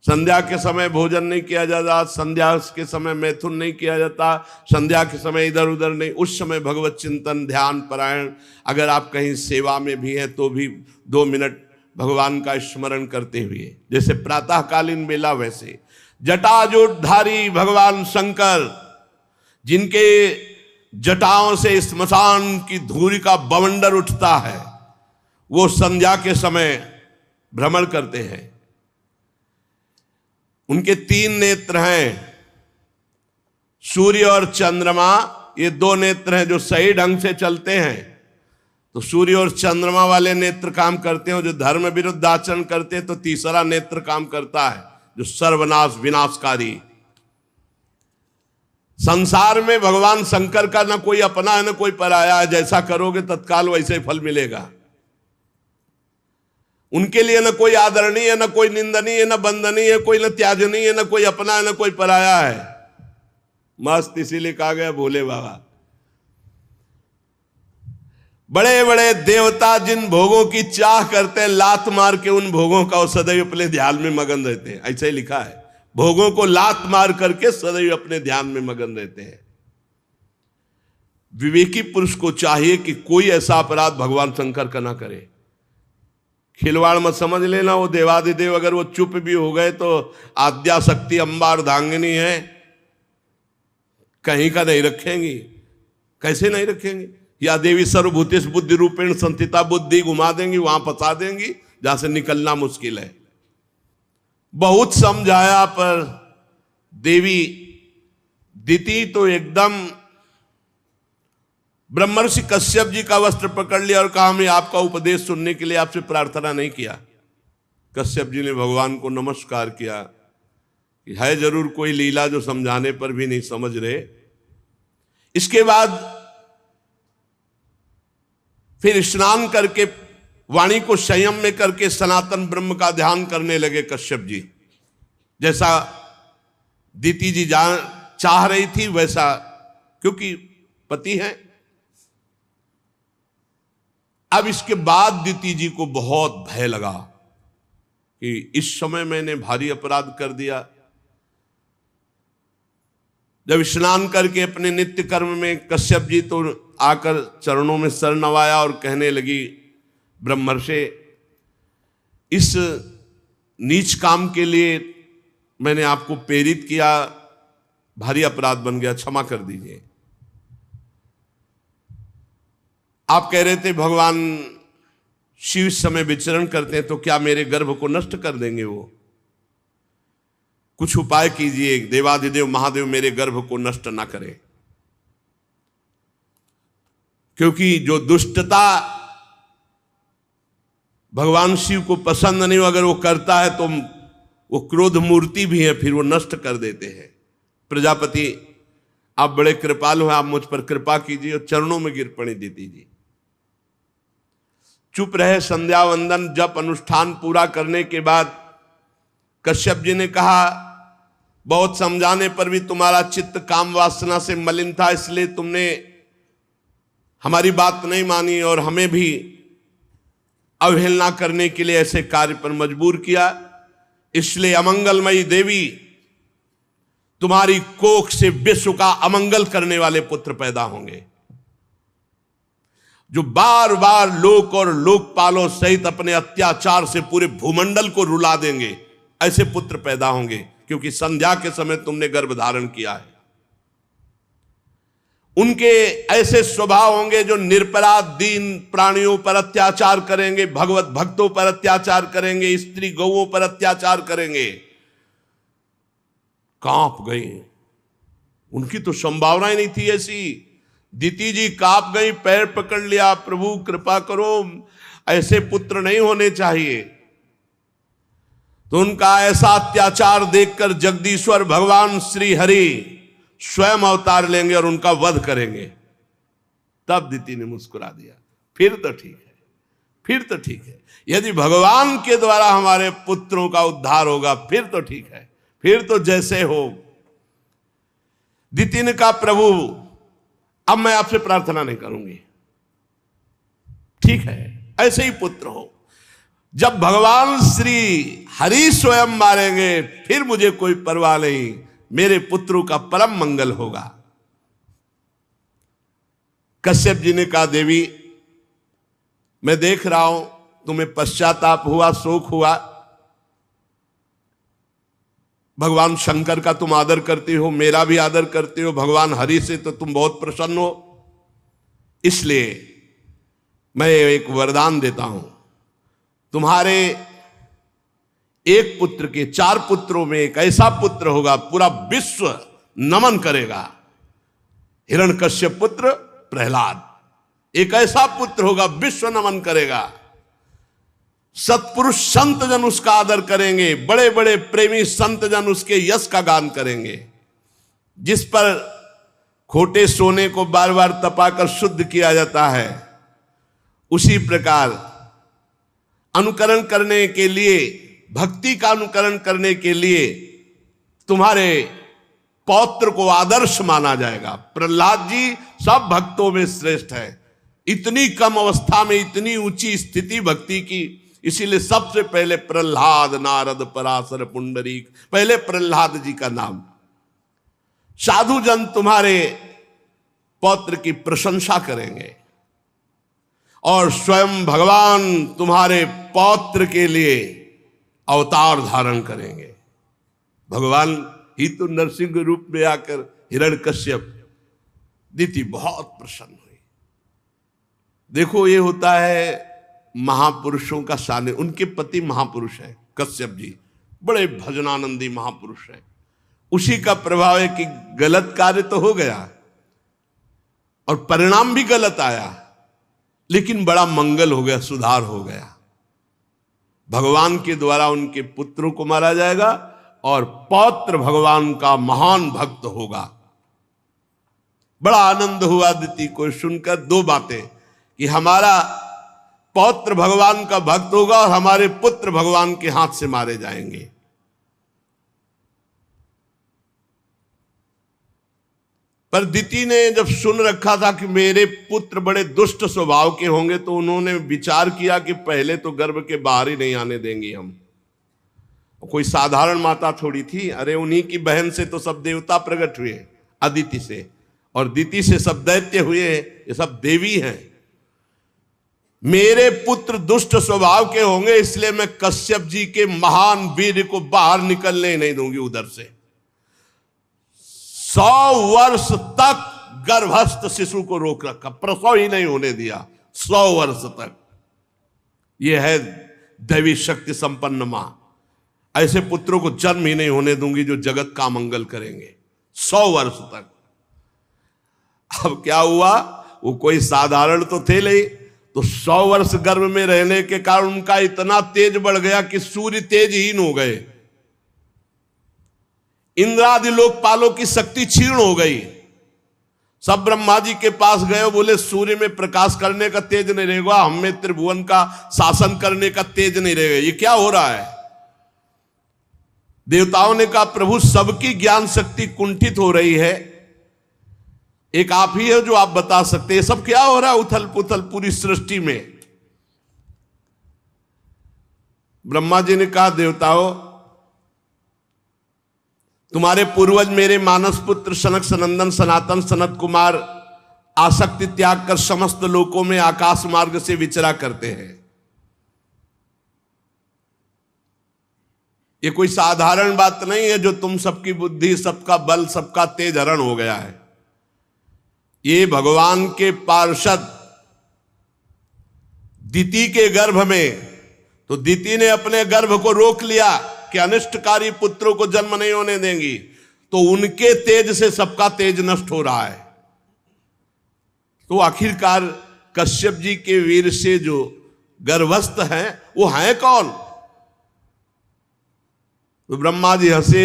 संध्या के समय भोजन नहीं किया जाता, संध्या के समय मैथुन नहीं किया जाता, संध्या के समय इधर उधर नहीं। उस समय भगवत चिंतन, ध्यान परायण, अगर आप कहीं सेवा में भी हैं तो भी 2 मिनट भगवान का स्मरण करते हुए, जैसे प्रातःकालीन बेला, वैसे जटाजूटधारी भगवान शंकर, जिनके जटाओं से स्मशान की धूरी का बवंडर उठता है, वो संध्या के समय भ्रमण करते हैं। उनके 3 नेत्र हैं, सूर्य और चंद्रमा, ये 2 नेत्र हैं जो सही ढंग से चलते हैं। तो सूर्य और चंद्रमा वाले नेत्र काम करते हैं, जो धर्म विरुद्ध आचरण करते हैं, तो तीसरा नेत्र काम करता है जो सर्वनाश विनाशकारी। संसार में भगवान शंकर का न कोई अपना है न कोई पराया है, जैसा करोगे तत्काल वैसे ही फल मिलेगा। उनके लिए न कोई आदरणीय है, न कोई निंदनीय, न बंदनीय है, कोई न त्याजनीय है, न कोई अपना है न कोई पराया है। मस्त इसीलिए कहा गया भोले बाबा। बड़े बड़े देवता जिन भोगों की चाह करते हैं, लात मार के उन भोगों का वो सदैव अपने ध्यान में मगन रहते हैं। ऐसा ही लिखा है, भोगों को लात मार करके सदैव अपने ध्यान में मगन रहते हैं। विवेकी पुरुष को चाहिए कि कोई ऐसा अपराध भगवान शंकर का ना करे। खिलवाड़ मत समझ लेना, वो देवादिदेव अगर वो चुप भी हो गए तो आद्या शक्ति अंबार धांगनी है, कहीं का नहीं रखेंगी। कैसे नहीं रखेंगी? या देवी सर्वभूतेश बुद्धि रूपेण संस्थिता, बुद्धि घुमा देंगी, वहां फंसा देंगी जहां से निकलना मुश्किल है। बहुत समझाया पर देवी दिति तो एकदम ब्रह्मर्षि कश्यप जी का वस्त्र पकड़ लिया और कहा, मैं आपका उपदेश सुनने के लिए आपसे प्रार्थना नहीं किया। कश्यप जी ने भगवान को नमस्कार किया कि है जरूर कोई लीला जो समझाने पर भी नहीं समझ रहे। इसके बाद फिर स्नान करके वाणी को संयम में करके सनातन ब्रह्म का ध्यान करने लगे कश्यप जी। जैसा दीति जी चाह रही थी वैसा, क्योंकि पति है। अब इसके बाद दीति जी को बहुत भय लगा कि इस समय मैंने भारी अपराध कर दिया। जब स्नान करके अपने नित्य कर्म में कश्यप जी तो आकर चरणों में सर नवाया और कहने लगी, ब्रह्मर्षि, इस नीच काम के लिए मैंने आपको प्रेरित किया, भारी अपराध बन गया, क्षमा कर दीजिए। आप कह रहे थे भगवान शिव इस समय विचरण करते हैं, तो क्या मेरे गर्भ को नष्ट कर देंगे वो? कुछ उपाय कीजिए, देवाधिदेव महादेव मेरे गर्भ को नष्ट ना करें। क्योंकि जो दुष्टता भगवान शिव को पसंद नहीं, अगर वो करता है तो वो क्रोध मूर्ति भी है, फिर वो नष्ट कर देते हैं। प्रजापति, आप बड़े कृपालु हैं, आप मुझ पर कृपा कीजिए। और चरणों में गिर पड़ी दीति जी। चुप रहे। संध्या वंदन जप अनुष्ठान पूरा करने के बाद कश्यप जी ने कहा, बहुत समझाने पर भी तुम्हारा चित्त काम वासना से मलिन था, इसलिए तुमने हमारी बात नहीं मानी और हमें भी अवहेलना करने के लिए ऐसे कार्य पर मजबूर किया। इसलिए अमंगलमयी देवी, तुम्हारी कोख से विश्व का अमंगल करने वाले पुत्र पैदा होंगे, जो बार बार लोक और लोकपालों सहित अपने अत्याचार से पूरे भूमंडल को रुला देंगे। ऐसे पुत्र पैदा होंगे, क्योंकि संध्या के समय तुमने गर्भ धारण किया है। उनके ऐसे स्वभाव होंगे जो निरपराध दीन प्राणियों पर अत्याचार करेंगे, भगवत भक्तों पर अत्याचार करेंगे, स्त्री गौओं पर अत्याचार करेंगे। कांप गई, उनकी तो संभावना ही नहीं थी ऐसी। दीति जी कांप गई, पैर पकड़ लिया, प्रभु कृपा करो, ऐसे पुत्र नहीं होने चाहिए। तो उनका ऐसा अत्याचार देखकर जगदीश्वर भगवान श्री हरि स्वयं अवतार लेंगे और उनका वध करेंगे। तब दीति ने मुस्कुरा दिया, फिर तो ठीक है, फिर तो ठीक है। यदि भगवान के द्वारा हमारे पुत्रों का उद्धार होगा फिर तो ठीक है, फिर तो जैसे हो। दीति ने कहा, प्रभु अब मैं आपसे प्रार्थना नहीं करूंगी, ठीक है, ऐसे ही पुत्र हो। जब भगवान श्री हरि स्वयं मारेंगे फिर मुझे कोई परवाह नहीं, मेरे पुत्रों का परम मंगल होगा। कश्यप जी ने कहा, देवी मैं देख रहा हूं तुम्हें पश्चाताप हुआ, शोक हुआ। भगवान शंकर का तुम आदर करती हो, मेरा भी आदर करती हो, भगवान हरि से तो तुम बहुत प्रसन्न हो। इसलिए मैं एक वरदान देता हूं, तुम्हारे एक पुत्र के 4 पुत्रों में एक ऐसा पुत्र होगा पूरा विश्व नमन करेगा। हिरण्यकश्यप पुत्र प्रहलाद, एक ऐसा पुत्र होगा विश्व नमन करेगा। सत्पुरुष संत जन उसका आदर करेंगे, बड़े बड़े प्रेमी संत जन उसके यश का गान करेंगे। जिस पर खोटे सोने को बार बार तपाकर शुद्ध किया जाता है, उसी प्रकार अनुकरण करने के लिए, भक्ति का अनुकरण करने के लिए तुम्हारे पौत्र को आदर्श माना जाएगा। प्रहलाद जी सब भक्तों में श्रेष्ठ है। इतनी कम अवस्था में इतनी ऊंची स्थिति भक्ति की, इसीलिए सबसे पहले प्रहलाद, नारद, पराशर, पुंडरीक, पहले प्रहलाद जी का नाम। साधु जन तुम्हारे पौत्र की प्रशंसा करेंगे और स्वयं भगवान तुम्हारे पौत्र के लिए अवतार धारण करेंगे। भगवान ही तो नरसिंह रूप में आकर हिरण्यकश्यप, दीति बहुत प्रसन्न हुई। देखो ये होता है महापुरुषों का सानिध्य। उनके पति महापुरुष है कश्यप जी, बड़े भजनानंदी महापुरुष है। उसी का प्रभाव है कि गलत कार्य तो हो गया और परिणाम भी गलत आया, लेकिन बड़ा मंगल हो गया, सुधार हो गया। भगवान के द्वारा उनके पुत्रों को मारा जाएगा और पौत्र भगवान का महान भक्त होगा। बड़ा आनंद हुआ दीति को सुनकर। 2 बातें कि हमारा पौत्र भगवान का भक्त होगा और हमारे पुत्र भगवान के हाथ से मारे जाएंगे। पर दिति ने जब सुन रखा था कि मेरे पुत्र बड़े दुष्ट स्वभाव के होंगे, तो उन्होंने विचार किया कि पहले तो गर्भ के बाहर ही नहीं आने देंगे हम। कोई साधारण माता थोड़ी थी, अरे उन्हीं की बहन से तो सब देवता प्रकट हुए, अदिति से, और दिति से सब दैत्य हुए, ये सब देवी हैं। मेरे पुत्र दुष्ट स्वभाव के होंगे, इसलिए मैं कश्यप जी के महान वीर को बाहर निकलने नहीं दूंगी उधर से। 100 वर्ष तक गर्भस्थ शिशु को रोक रखा, प्रसव ही नहीं होने दिया 100 वर्ष तक। यह है दैवी शक्ति संपन्न मां। ऐसे पुत्रों को जन्म ही नहीं होने दूंगी जो जगत का मंगल करेंगे 100 वर्ष तक। अब क्या हुआ, वो कोई साधारण तो थे नहीं, तो 100 वर्ष गर्भ में रहने के कारण उनका इतना तेज बढ़ गया कि सूर्य तेजहीन हो गए, इंद्रादि लोकपालों की शक्ति क्षीण हो गई। सब ब्रह्मा जी के पास गए, बोले सूर्य में प्रकाश करने का तेज नहीं रहेगा, हम में त्रिभुवन का शासन करने का तेज नहीं रहेगा, ये क्या हो रहा है। देवताओं ने कहा प्रभु सबकी ज्ञान शक्ति कुंठित हो रही है, एक आप ही है जो आप बता सकते हैं सब क्या हो रहा है उथल पुथल पूरी सृष्टि में। ब्रह्मा जी ने कहा देवताओं, तुम्हारे पूर्वज मेरे मानस पुत्र सनक सनंदन सनातन सनत कुमार आसक्ति त्याग कर समस्त लोकों में आकाश मार्ग से विचरा करते हैं। ये कोई साधारण बात नहीं है जो तुम सबकी बुद्धि सबका बल सबका तेज हरण हो गया है। ये भगवान के पार्षद दिति के गर्भ में, तो दिति ने अपने गर्भ को रोक लिया कि अनिष्टकारी पुत्रों को जन्म नहीं होने देंगी, तो उनके तेज से सबका तेज नष्ट हो रहा है। तो आखिरकार कश्यप जी के वीर से जो गर्भस्थ हैं वो हैं कौन। तो ब्रह्मा जी हंसे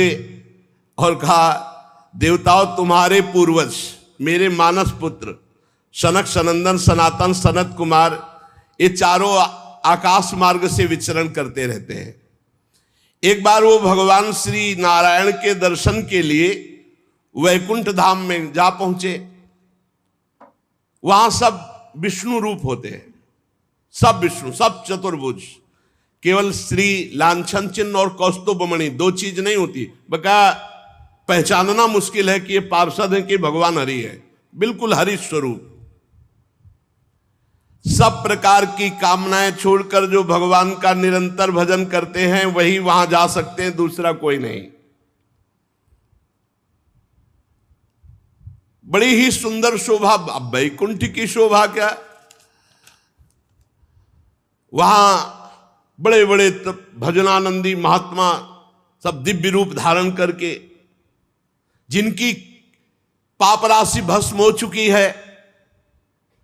और कहा देवताओं, तुम्हारे पूर्वज मेरे मानस पुत्र सनक सनंदन सनातन सनत कुमार, ये चारों आकाश मार्ग से विचरण करते रहते हैं। एक बार वो भगवान श्री नारायण के दर्शन के लिए वैकुंठ धाम में जा पहुंचे। वहां सब विष्णु रूप होते हैं, सब विष्णु, सब चतुर्भुज। केवल श्री लांछन चिन्ह और कौस्तुभमणि दो चीज नहीं होती, बका पहचानना मुश्किल है कि ये पार्षद है कि भगवान हरि है। बिल्कुल हरि स्वरूप। सब प्रकार की कामनाएं छोड़कर जो भगवान का निरंतर भजन करते हैं वही वहां जा सकते हैं, दूसरा कोई नहीं। बड़ी ही सुंदर शोभा, अब वैकुंठ की शोभा क्या, वहां बड़े बड़े भजनानंदी महात्मा सब दिव्य रूप धारण करके, जिनकी पाप राशि भस्म हो चुकी है,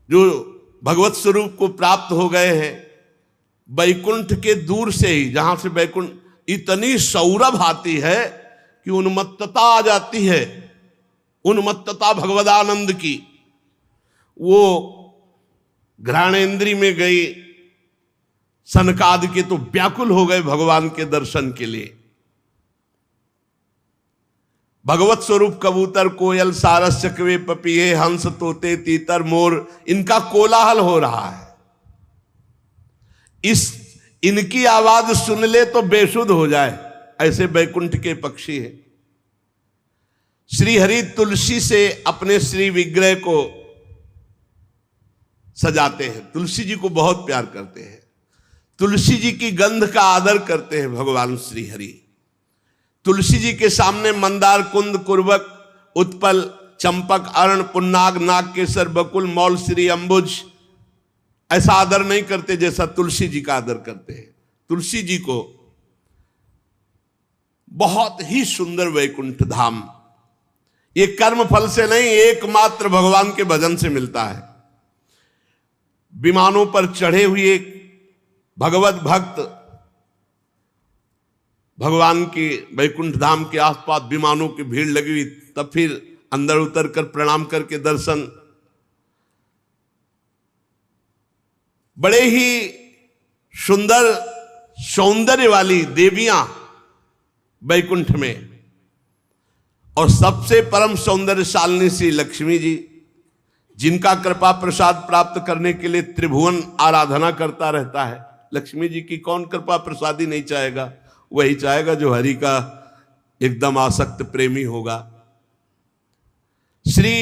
जो भगवत स्वरूप को प्राप्त हो गए हैं, वैकुंठ के दूर से ही, जहां से वैकुंठ इतनी सौरभ आती है कि उन्मत्तता आ जाती है, उन्मत्तता भगवदानंद की। वो घ्राणेन्द्री में गई सनकादि के तो व्याकुल हो गए भगवान के दर्शन के लिए। भगवत स्वरूप कबूतर कोयल सारस चकवे पपीहे हंस तोते तीतर मोर, इनका कोलाहल हो रहा है। इनकी आवाज सुन ले तो बेसुध हो जाए, ऐसे वैकुंठ के पक्षी हैं। श्री हरि तुलसी से अपने श्री विग्रह को सजाते हैं, तुलसी जी को बहुत प्यार करते हैं, तुलसी जी की गंध का आदर करते हैं भगवान श्री हरि। तुलसी जी के सामने मंदार कुंद कुर्बक उत्पल चंपक अर्ण पुन्नाग नाग केसर बकुल मौल श्री अंबुज ऐसा आदर नहीं करते जैसा तुलसी जी का आदर करते हैं। तुलसी जी को बहुत ही सुंदर वैकुंठ धाम, ये कर्म फल से नहीं, एकमात्र भगवान के भजन से मिलता है। विमानों पर चढ़े हुए भगवत भक्त भगवान के वैकुंठ धाम के आसपास विमानों की भीड़ लगी हुई, तब फिर अंदर उतर कर प्रणाम करके दर्शन। बड़े ही सुंदर सौंदर्य वाली देवियां वैकुंठ में, और सबसे परम सौंदर्यशालिनी श्री लक्ष्मी जी, जिनका कृपा प्रसाद प्राप्त करने के लिए त्रिभुवन आराधना करता रहता है। लक्ष्मी जी की कौन कृपा प्रसादी नहीं चाहेगा? वही चाहेगा जो हरि का एकदम आसक्त प्रेमी होगा। श्री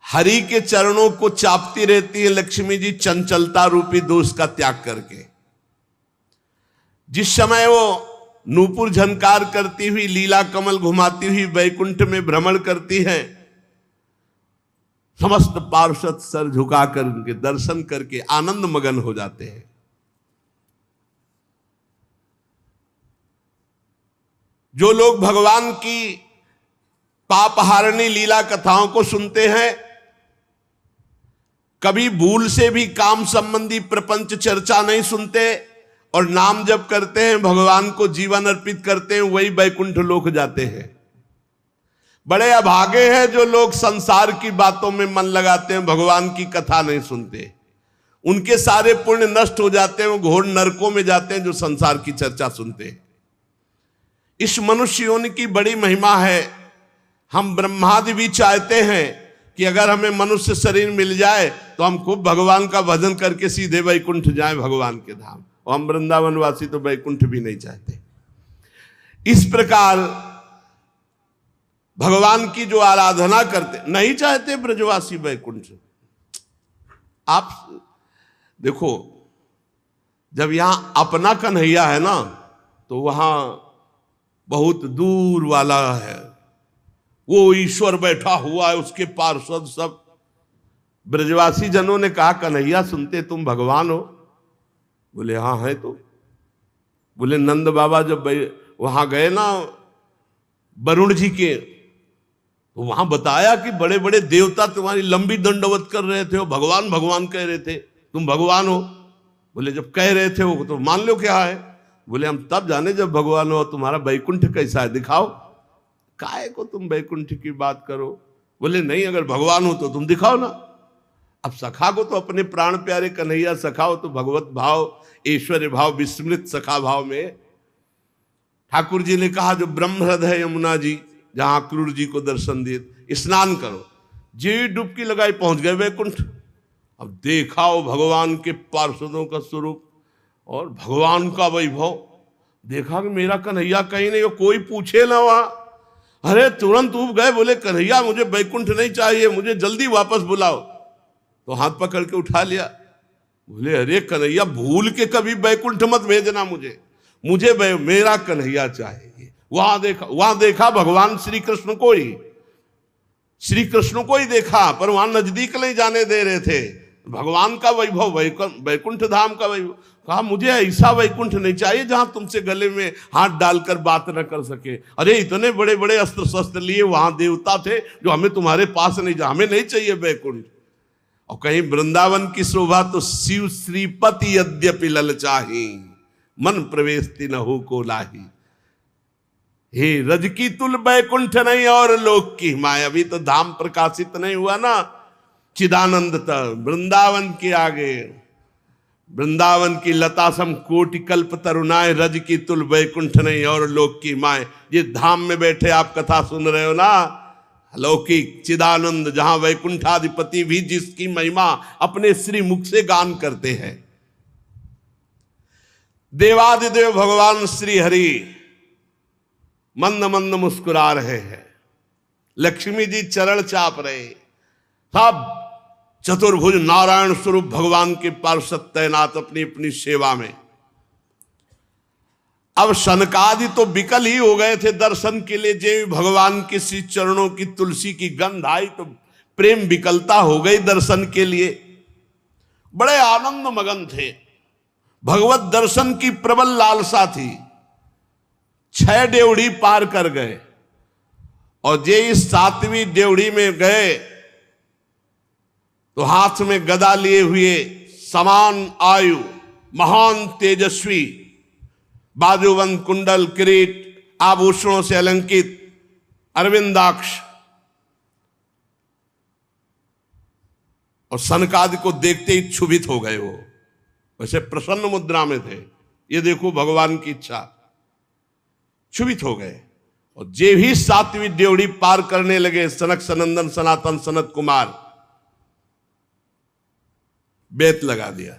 हरि के चरणों को चापती रहती है लक्ष्मी जी, चंचलता रूपी दोष का त्याग करके। जिस समय वो नूपुर झनकार करती हुई, लीला कमल घुमाती हुई वैकुंठ में भ्रमण करती है, समस्त पार्षद सर झुकाकर उनके दर्शन करके आनंद मगन हो जाते हैं। जो लोग भगवान की पापहारिणी लीला कथाओं को सुनते हैं, कभी भूल से भी काम संबंधी प्रपंच चर्चा नहीं सुनते और नाम जप करते हैं, भगवान को जीवन अर्पित करते हैं, वही वैकुंठ लोक जाते हैं। बड़े अभागे हैं जो लोग संसार की बातों में मन लगाते हैं, भगवान की कथा नहीं सुनते। उनके सारे पुण्य नष्ट हो जाते हैं, वो घोर नरकों में जाते हैं जो संसार की चर्चा सुनते हैं। इस मनुष्य योनि की बड़ी महिमा है। हम ब्रह्मादि भी चाहते हैं कि अगर हमें मनुष्य शरीर मिल जाए तो हम खूब भगवान का भजन करके सीधे वैकुंठ जाएं, भगवान के धाम। और हम वृंदावनवासी तो वैकुंठ भी नहीं चाहते। इस प्रकार भगवान की जो आराधना करते नहीं चाहते ब्रजवासी वैकुंठ। आप देखो, जब यहां अपना कन्हैया है ना, तो वहां बहुत दूर वाला है, वो ईश्वर बैठा हुआ है, उसके पार्षद सब। ब्रजवासी जनों ने कहा, कन्हैया सुनते तुम भगवान हो? बोले हाँ है। तो बोले नंद बाबा जब वहां गए ना वरुण जी के, तो वहां बताया कि बड़े बड़े देवता तुम्हारी लंबी दंडवत कर रहे थे, भगवान भगवान कह रहे थे, तुम भगवान हो? बोले जब कह रहे थे वो तो मान लो क्या है। बोले हम तब जाने जब भगवान हो। तुम्हारा वैकुंठ कैसा है दिखाओ, काहे को तुम वैकुंठ की बात करो? बोले नहीं, अगर भगवान हो तो तुम दिखाओ ना। अब सखा को तो अपने प्राण प्यारे कन्हैया सखा हो, तो भगवत भाव, ऐश्वर्य भाव, विस्मृत सखा भाव में ठाकुर जी ने कहा, जो ब्रह्म हृदय यमुना जी, जहां क्रूर जी को दर्शन दिए, स्नान करो। जी डुबकी लगाई, पहुंच गए वैकुंठ। अब देखा वो भगवान के पार्षदों का स्वरूप और भगवान का वैभव। देखा कि मेरा कन्हैया कहीं नहीं हो, कोई पूछे ना वहां। अरे तुरंत उब गए, बोले कन्हैया मुझे वैकुंठ नहीं चाहिए, मुझे जल्दी वापस बुलाओ। तो हाथ पकड़ के उठा लिया। बोले अरे कन्हैया भूल के कभी वैकुंठ मत भेजना मुझे, मेरा कन्हैया चाहिए। वहां देखा भगवान श्री कृष्ण को ही, देखा, पर वहां नजदीक नहीं जाने दे रहे थे। भगवान का वैभव, वैकुंठ धाम का वैभव। कहा मुझे ऐसा वैकुंठ नहीं चाहिए जहां तुमसे गले में हाथ डालकर बात न कर सके। अरे इतने बड़े बड़े अस्त्र शस्त्र लिए वहां देवता थे जो हमें तुम्हारे पास नहीं जा, हमें नहीं चाहिए वैकुंठ। और कहीं वृंदावन की शोभा तो शिव श्रीपति यद्यपि ललचाही, मन प्रवेश न हो को लाही। हे रज की तुल वैकुंठ नहीं और लोक की माया। अभी तो धाम प्रकाशित नहीं हुआ ना, चिदानंद तक वृंदावन के आगे, वृंदावन की लता सम कोटि कल्प तरुणाए, रज की तुल वैकुंठ नहीं और लोक की माए। ये धाम में बैठे आप कथा सुन रहे हो ना, अलौकिक चिदानंद, जहां वैकुंठाधिपति भी जिसकी महिमा अपने श्री मुख से गान करते हैं। देवादिदेव भगवान श्री हरि मंद मंद मुस्कुरा रहे हैं, लक्ष्मी जी चरण चाप रहे, सब चतुर्भुज नारायण स्वरूप भगवान के पार्षद तैनात अपनी अपनी सेवा में। अब सनकादि तो विकल ही हो गए थे दर्शन के लिए। जब भगवान के श्री चरणों की तुलसी की गंध आई तो प्रेम विकलता हो गई दर्शन के लिए। बड़े आनंद मगन थे, भगवत दर्शन की प्रबल लालसा थी। 6 डेवढ़ी पार कर गए और जे इस 7वीं डेवढ़ी में गए तो हाथ में गदा लिए हुए, समान आयु, महान तेजस्वी, बाजूबंद कुंडल किरीट आभूषणों से अलंकित, अरविंदाक्ष, और सनकादि को देखते ही क्षुभित हो गए। वो वैसे प्रसन्न मुद्रा में थे, ये देखो भगवान की इच्छा, क्षुभित हो गए। और जे भी 7वीं ड्योढ़ी पार करने लगे, सनक सनंदन सनातन सनत कुमार बेत लगा दिया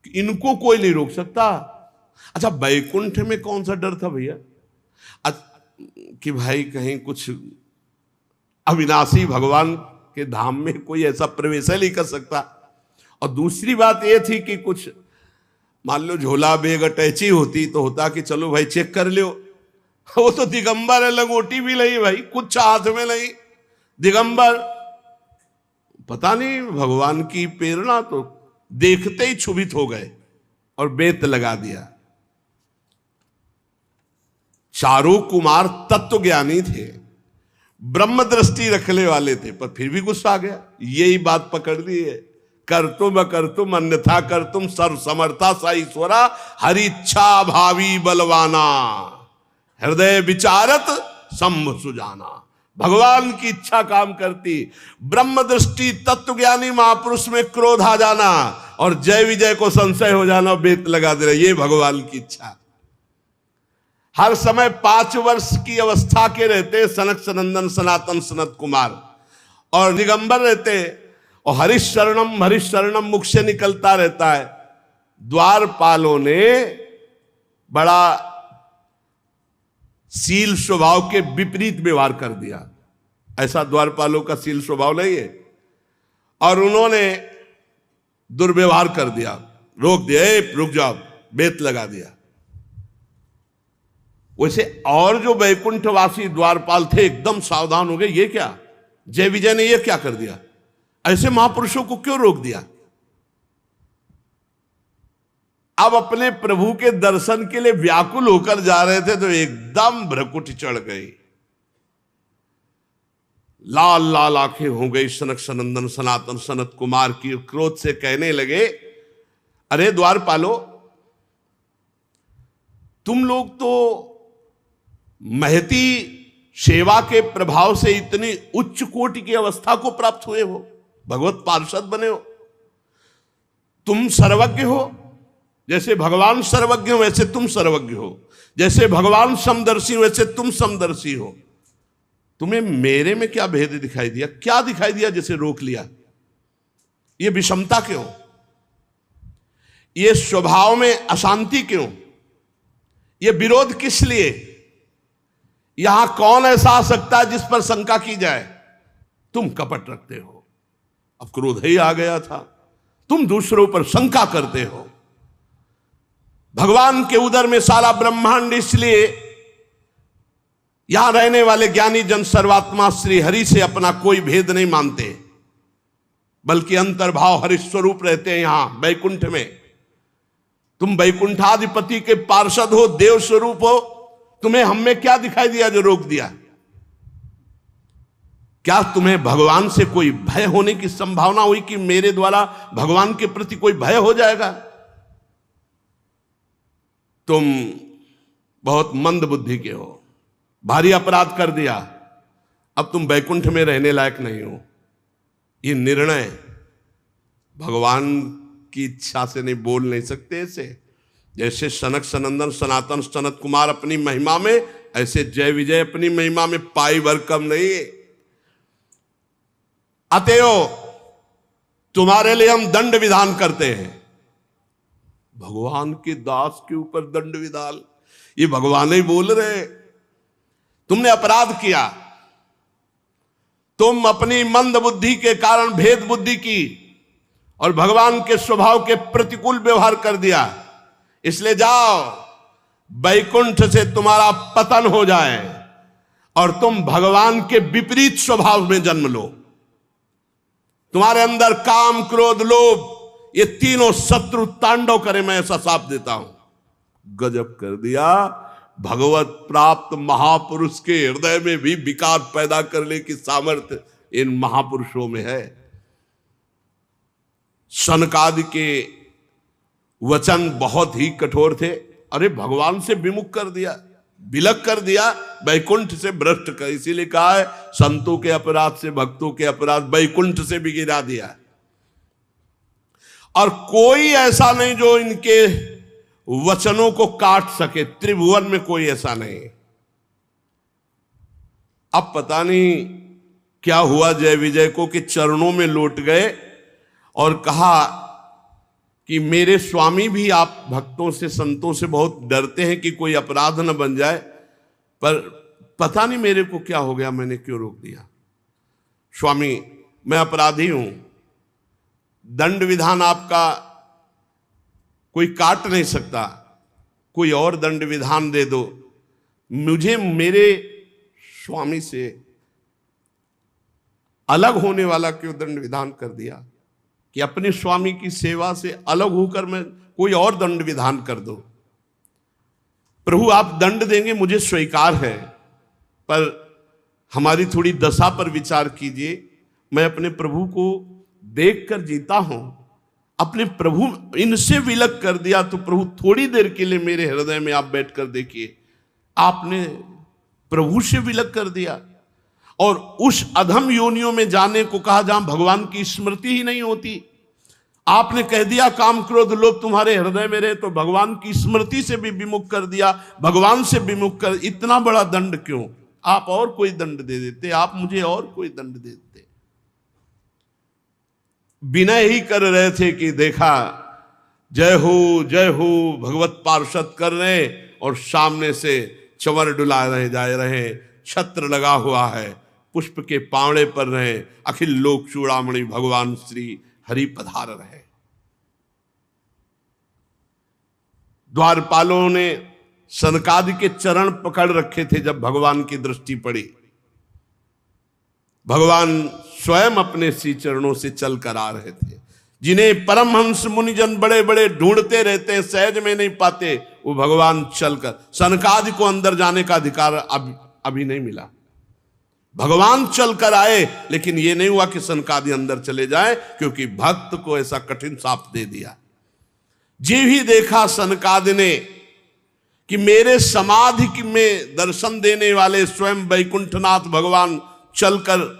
कि इनको कोई नहीं रोक सकता। अच्छा, बैकुंठ में कौन सा डर था भैया कि भाई कहीं कुछ अविनाशी भगवान के धाम में कोई ऐसा प्रवेश नहीं कर सकता। और दूसरी बात यह थी कि कुछ मान लो झोला बेग अटैची होती तो होता कि चलो भाई चेक कर लो। वो तो दिगंबर है, लंगोटी भी नहीं भाई, कुछ हाथ में नहीं, दिगंबर। पता नहीं भगवान की प्रेरणा, तो देखते ही क्षुभित हो गए और बेत लगा दिया। चारों कुमार तत्वज्ञानी थे, ब्रह्म दृष्टि रखने वाले थे, पर फिर भी गुस्सा आ गया। यही बात पकड़ ली है, कर तुम अकर तुम अन्यथा कर तुम सर्व समर्था सा ईश्वरा हरिच्छा भावी बलवाना हृदय विचारत संभ सुजाना। भगवान की इच्छा काम करती, ब्रह्म दृष्टि तत्वज्ञानी महापुरुष में क्रोध आ जाना और जय विजय को संशय हो जाना, बेत लगा दे रहा, ये भगवान की इच्छा। हर समय 5 वर्ष की अवस्था के रहते सनक सनंदन सनातन सनत कुमार, और दिगंबर रहते, और हरिश शरणम मुख से निकलता रहता है। द्वारपालों ने बड़ा शील स्वभाव के विपरीत व्यवहार कर दिया। ऐसा द्वारपालों का शील स्वभाव नहीं है, और उन्होंने दुर्व्यवहार कर दिया, रोक दिया, रुक जाओ, बेत लगा दिया। वैसे और जो वैकुंठवासी द्वारपाल थे एकदम सावधान हो गए, ये क्या, जय विजय ने ये क्या कर दिया, ऐसे महापुरुषों को क्यों रोक दिया। अब अपने प्रभु के दर्शन के लिए व्याकुल होकर जा रहे थे तो एकदम भ्रकुटी चढ़ गई, लाल लाल आंखें हो गई सनक सनंदन सनातन सनत कुमार की। क्रोध से कहने लगे, अरे द्वारपालो, तुम लोग तो महती सेवा के प्रभाव से इतनी उच्च कोटि की अवस्था को प्राप्त हुए हो, भगवत पार्षद बने हो, तुम सर्वज्ञ हो, जैसे भगवान सर्वज्ञ हो वैसे तुम सर्वज्ञ हो, जैसे भगवान समदर्शी हो वैसे तुम समदर्शी हो। तुम्हें मेरे में क्या भेद दिखाई दिया, क्या दिखाई दिया जैसे रोक लिया, ये विषमता क्यों, ये स्वभाव में अशांति क्यों, ये विरोध किस लिए, यहां कौन ऐसा आ सकता है जिस पर शंका की जाए। तुम कपट रखते हो, अब क्रोध ही आ गया था, तुम दूसरों पर शंका करते हो। भगवान के उदर में सारा ब्रह्मांड, इसलिए यहां रहने वाले ज्ञानी जन सर्वात्मा श्री हरि से अपना कोई भेद नहीं मानते, बल्कि अंतर्भाव हरि स्वरूप रहते हैं यहां वैकुंठ में। तुम वैकुंठाधिपति के पार्षद हो, देव स्वरूप हो, तुम्हें हम में क्या दिखाई दिया जो रोक दिया। क्या तुम्हें भगवान से कोई भय होने की संभावना हुई कि मेरे द्वारा भगवान के प्रति कोई भय हो जाएगा। तुम बहुत मंद बुद्धि के हो, भारी अपराध कर दिया, अब तुम वैकुंठ में रहने लायक नहीं हो। ये निर्णय भगवान की इच्छा से नहीं बोल नहीं सकते ऐसे। जैसे सनक सनंदन सनातन सनत कुमार अपनी महिमा में, ऐसे जय विजय अपनी महिमा में पाई भर कम नहीं है। अतएव तुम्हारे लिए हम दंड विधान करते हैं। भगवान के दास के ऊपर दंड विधान, ये भगवान ही बोल रहे। तुमने अपराध किया, तुम अपनी मंद बुद्धि के कारण भेद बुद्धि की और भगवान के स्वभाव के प्रतिकूल व्यवहार कर दिया, इसलिए जाओ वैकुंठ से तुम्हारा पतन हो जाए और तुम भगवान के विपरीत स्वभाव में जन्म लो। तुम्हारे अंदर काम क्रोध लोभ ये तीनों शत्रु तांडव करे, मैं ऐसा साफ देता हूं। गजब कर दिया। भगवत प्राप्त महापुरुष के हृदय में भी विकार पैदा करने की सामर्थ्य इन महापुरुषों में है। सनकादि के वचन बहुत ही कठोर थे, अरे भगवान से विमुख कर दिया, विलक कर दिया, वैकुंठ से भ्रष्ट कर, इसीलिए कहा है संतों के अपराध से, भक्तों के अपराध वैकुंठ से भी गिरा दिया। और कोई ऐसा नहीं जो इनके वचनों को काट सके, त्रिभुवन में कोई ऐसा नहीं। अब पता नहीं क्या हुआ जय विजय को कि चरणों में लौट गए और कहा कि मेरे स्वामी भी आप भक्तों से, संतों से बहुत डरते हैं कि कोई अपराध न बन जाए, पर पता नहीं मेरे को क्या हो गया, मैंने क्यों रोक दिया। स्वामी मैं अपराधी हूं, दंड विधान आपका कोई काट नहीं सकता, कोई और दंड विधान दे दो। मुझे मेरे स्वामी से अलग होने वाला क्यों दंड विधान कर दिया कि अपने स्वामी की सेवा से अलग होकर मैं कोई और दंड विधान कर दो। प्रभु आप दंड देंगे मुझे स्वीकार है, पर हमारी थोड़ी दशा पर विचार कीजिए। मैं अपने प्रभु को देखकर जीता हूं, अपने प्रभु इनसे विलक कर दिया तो प्रभु थोड़ी देर के लिए मेरे हृदय में आप बैठकर देखिए, आपने प्रभु से विलक कर दिया और उस अधम योनियों में जाने को कहा जहां भगवान की स्मृति ही नहीं होती। आपने कह दिया काम क्रोध लोभ तुम्हारे हृदय में रहे, तो भगवान की स्मृति से भी विमुख कर दिया, भगवान से विमुख कर। इतना बड़ा दंड क्यों? आप और कोई दंड दे देते, आप मुझे और कोई दंड दे देते। विनय ही कर रहे थे कि देखा जय हो भगवत पार्षद कर रहे, और सामने से चंवर डुला रहे जा रहे, छत्र लगा हुआ है, पुष्प के पावड़े पर रहे, अखिल लोक चूड़ामणि भगवान श्री हरि पधार रहे। द्वारपालों ने सनकादि के चरण पकड़ रखे थे। जब भगवान की दृष्टि पड़ी, भगवान स्वयं अपने श्री चरणों से चल कर आ रहे थे। जिन्हें परमहंस मुनिजन बड़े बड़े ढूंढते रहते हैं, सहज में नहीं पाते, वो भगवान चलकर, सनकादि को अंदर जाने का अधिकार अभी नहीं मिला। भगवान चलकर आए, लेकिन यह नहीं हुआ कि सनकादि अंदर चले जाए, क्योंकि भक्त को ऐसा कठिन शाप दे दिया। जी भी देखा सनकादि ने कि मेरे समाधि में दर्शन देने वाले स्वयं वैकुंठनाथ भगवान चलकर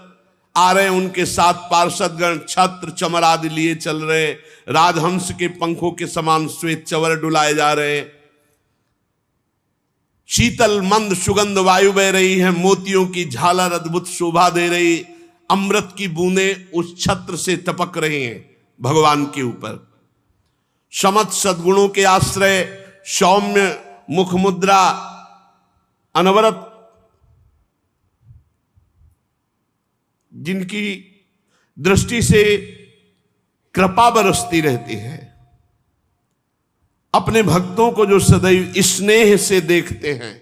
आ रहे, उनके साथ पार्षदगण छत्र चमर आदि लिए चल रहे, राजहंस के पंखों के समान श्वेत चवर डुलाए जा रहे, शीतल मंद सुगंध वायु बह रही है, मोतियों की झालर अद्भुत शोभा दे रही, अमृत की बूंदें उस छत्र से टपक रही हैं भगवान के ऊपर। समस्त सद्गुणों के आश्रय, सौम्य मुख मुद्रा, अनवरत जिनकी दृष्टि से कृपा बरसती रहती है, अपने भक्तों को जो सदैव स्नेह से देखते हैं,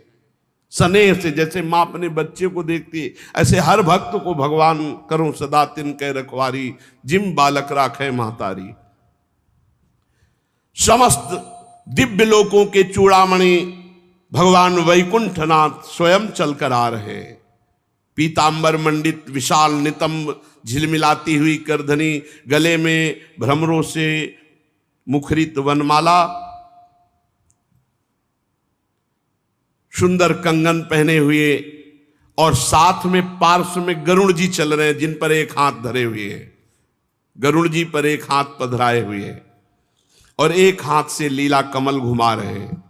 स्नेह से, जैसे मां अपने बच्चे को देखती है, ऐसे हर भक्त को भगवान करो सदा तिनके रखवारी, जिम बालक राखे महतारी। समस्त दिव्य लोकों के चूड़ामणि भगवान वैकुंठनाथ स्वयं चलकर आ रहे। पीतांबर मंडित विशाल नितंब झिलमिलाती हुई करधनी, गले में भ्रमरों से मुखरित वनमाला, सुंदर कंगन पहने हुए, और साथ में पार्श्व में गरुड़ जी चल रहे हैं, जिन पर एक हाथ धरे हुए हैं। गरुड़ जी पर एक हाथ पधराए हुए हैं और एक हाथ से लीला कमल घुमा रहे हैं।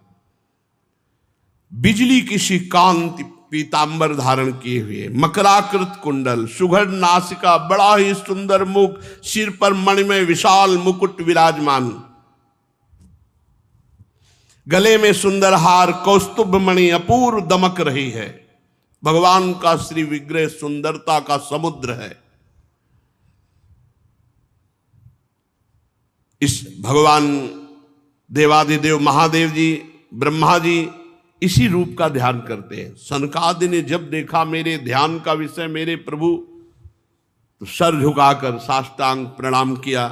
बिजली की सी कांति पीतांबर धारण किए हुए, मकराकृत कुंडल, सुघड़ नासिका, बड़ा ही सुंदर मुख, सिर पर मणिमय विशाल मुकुट विराजमान, गले में सुंदर हार, कौस्तुभ मणि अपूर्व दमक रही है। भगवान का श्री विग्रह सुंदरता का समुद्र है। इस भगवान देवादिदेव महादेव जी, ब्रह्मा जी इसी रूप का ध्यान करते हैं। सनकादि ने जब देखा मेरे ध्यान का विषय मेरे प्रभु, तो सर झुकाकर साष्टांग प्रणाम किया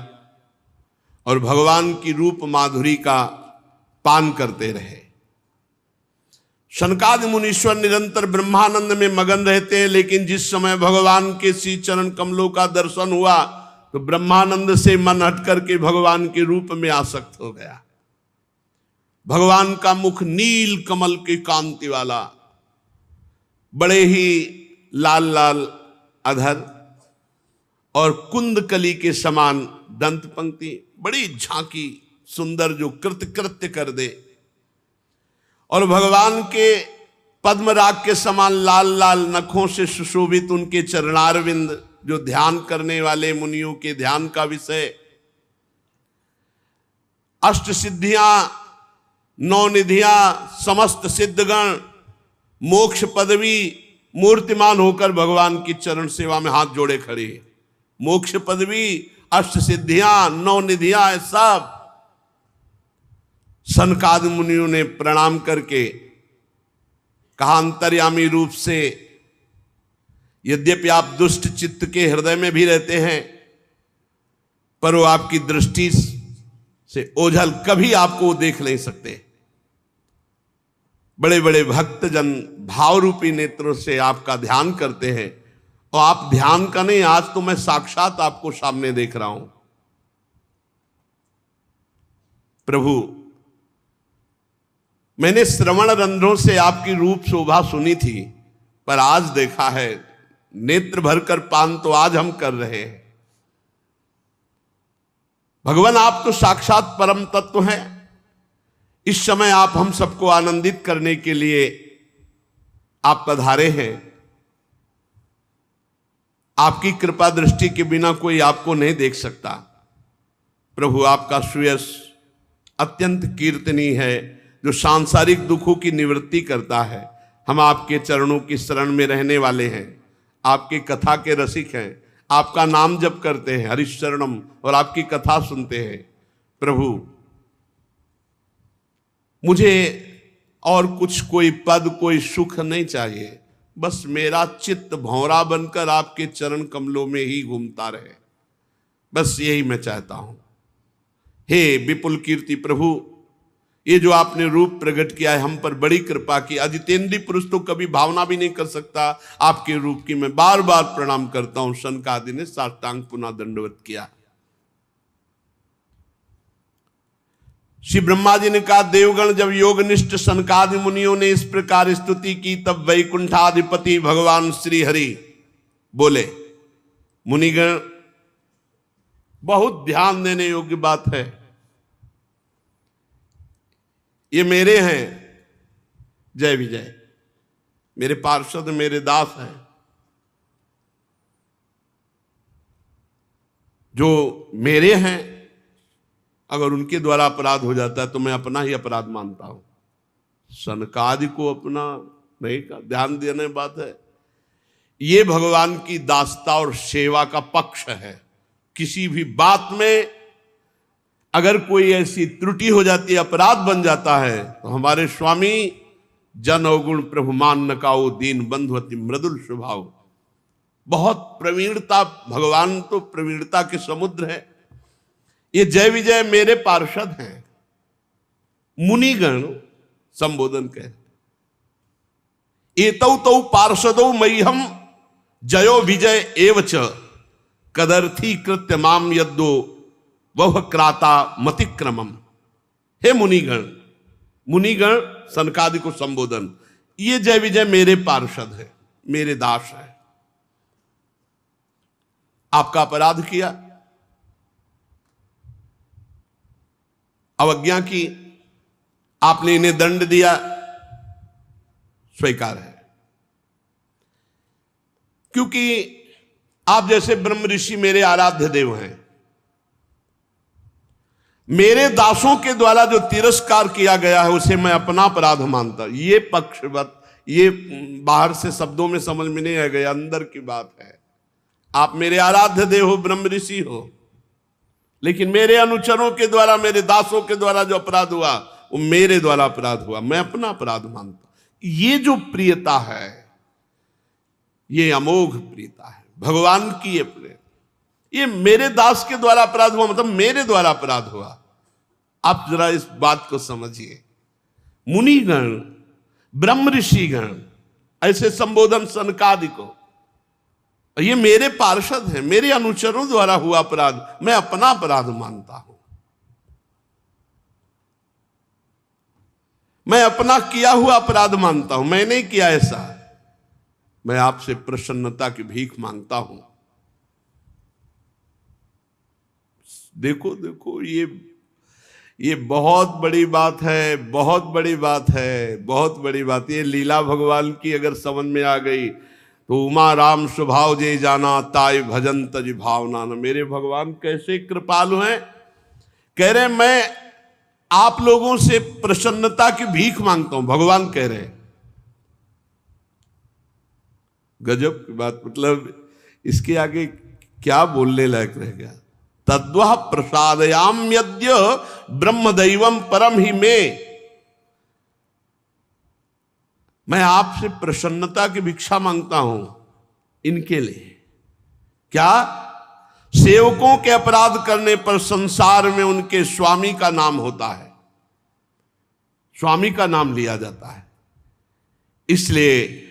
और भगवान की रूप माधुरी का पान करते रहे। सनकादि मुनीश्वर निरंतर ब्रह्मानंद में मगन रहते हैं, लेकिन जिस समय भगवान के श्री चरण कमलों का दर्शन हुआ, तो ब्रह्मानंद से मन हट करके भगवान के रूप में आसक्त हो गया। भगवान का मुख नील कमल की कांति वाला, बड़े ही लाल लाल अधर और कुंदकली के समान दंत पंक्ति, बड़ी झांकी सुंदर जो कृत्य कर दे। और भगवान के पद्मराग के समान लाल लाल नखों से सुशोभित उनके चरणारविंद, जो ध्यान करने वाले मुनियों के ध्यान का विषय। अष्ट सिद्धियां, नौ निधियां, समस्त सिद्धगण, मोक्ष पदवी मूर्तिमान होकर भगवान की चरण सेवा में हाथ जोड़े खड़े। मोक्ष पदवी, अष्ट सिद्धियां, नौ निधियां, सब। सनकादि मुनियों ने प्रणाम करके कहा, अंतर्यामी रूप से यद्यपि आप दुष्ट चित्त के हृदय में भी रहते हैं, पर वो आपकी दृष्टि से ओझल कभी आपको देख नहीं सकते। बड़े बड़े भक्तजन भाव रूपी नेत्रों से आपका ध्यान करते हैं, और आप ध्यान का नहीं, आज तो मैं साक्षात आपको सामने देख रहा हूं। प्रभु, मैंने श्रवण रंध्रों से आपकी रूप शोभा सुनी थी, पर आज देखा है, नेत्र भरकर पान तो आज हम कर रहे हैं। भगवान, आप तो साक्षात परम तत्व हैं। इस समय आप हम सबको आनंदित करने के लिए आप पधारे हैं। आपकी कृपा दृष्टि के बिना कोई आपको नहीं देख सकता। प्रभु, आपका सुयश अत्यंत कीर्तनीय है, जो सांसारिक दुखों की निवृत्ति करता है। हम आपके चरणों की शरण में रहने वाले हैं, आपकी कथा के रसिक हैं, आपका नाम जप करते हैं हरिशरणम, और आपकी कथा सुनते हैं। प्रभु, मुझे और कुछ, कोई पद, कोई सुख नहीं चाहिए, बस मेरा चित्त भंवरा बनकर आपके चरण कमलों में ही घूमता रहे, बस यही मैं चाहता हूं। हे विपुल कीर्ति प्रभु, ये जो आपने रूप प्रकट किया है, हम पर बड़ी कृपा की। अजितेंद्रीय पुरुष तो कभी भावना भी नहीं कर सकता आपके रूप की। मैं बार बार प्रणाम करता हूं। सनकादि ने साष्टांग पुनः दंडवत किया। श्री ब्रह्मा जी ने कहा, देवगण, जब योगनिष्ठ सनकादि मुनियों ने इस प्रकार स्तुति की, तब वैकुंठाधिपति भगवान श्री हरि बोले, मुनिगण, बहुत ध्यान देने योग्य बात है। ये मेरे हैं, जय विजय, मेरे पार्षद, मेरे दास हैं। जो मेरे हैं, अगर उनके द्वारा अपराध हो जाता है तो मैं अपना ही अपराध मानता हूं। सनकादि को अपना नहीं का ध्यान देने बात है। ये भगवान की दासता और सेवा का पक्ष है। किसी भी बात में अगर कोई ऐसी त्रुटि हो जाती है, अपराध बन जाता है, तो हमारे स्वामी जन अवगुण प्रभु मान न काओ, दीन बंधु अति मृदुल स्वभाव। बहुत प्रवीणता, भगवान तो प्रवीणता के समुद्र है। ये जय विजय मेरे पार्षद हैं। मुनिगण संबोधन कह, एतौ तौ पार्षदौ मह्यम जयो विजय एवच कदर्थी कृत्य माम यद्दो वह क्राता मतिक्रमम। हे मुनिगण, मुनिगण सनकादि को संबोधन, ये जय विजय मेरे पार्षद है, मेरे दास है। आपका अपराध किया, अवज्ञा की, आपने इन्हें दंड दिया, स्वीकार है। क्योंकि आप जैसे ब्रह्म ऋषि मेरे आराध्य देव हैं। मेरे दासों के द्वारा जो तिरस्कार किया गया है, उसे मैं अपना अपराध मानता। ये पक्षवत, ये बाहर से शब्दों में समझ में नहीं आ गया, अंदर की बात है। आप मेरे आराध्य देव हो, ब्रह्म ऋषि हो, लेकिन मेरे अनुचरों के द्वारा, मेरे दासों के द्वारा जो अपराध हुआ, वो मेरे द्वारा अपराध हुआ, मैं अपना अपराध मानता। ये जो प्रियता है, ये अमोघ प्रियता है भगवान की। ये प्रियता, ये मेरे दास के द्वारा अपराध हुआ, मतलब मेरे द्वारा अपराध हुआ। आप जरा इस बात को समझिए। मुनिगण, ब्रह्म ऋषिगण, ऐसे संबोधन सनकादि को, ये मेरे पार्षद हैं, मेरे अनुचरों द्वारा हुआ अपराध, मैं अपना अपराध मानता हूं। मैं अपना किया हुआ अपराध मानता हूं, मैं नहीं किया ऐसा। मैं आपसे प्रसन्नता की भीख मांगता हूं। देखो देखो, ये बहुत बड़ी बात है, बहुत बड़ी बात है, बहुत बड़ी बात। ये लीला भगवान की अगर समझ में आ गई तो उमा राम स्वभाव जे जाना, ताय भजन तज भावना न। मेरे भगवान कैसे कृपालु हैं। कह रहे मैं आप लोगों से प्रसन्नता की भीख मांगता हूं, भगवान कह रहे हैं। गजब की बात, मतलब इसके आगे क्या बोलने लायक रह गया। तद्वः प्रसादयाम यद्य ब्रह्मदैवम परम ही मैं आपसे प्रसन्नता की भिक्षा मांगता हूं इनके लिए। क्या? सेवकों के अपराध करने पर संसार में उनके स्वामी का नाम होता है, स्वामी का नाम लिया जाता है। इसलिए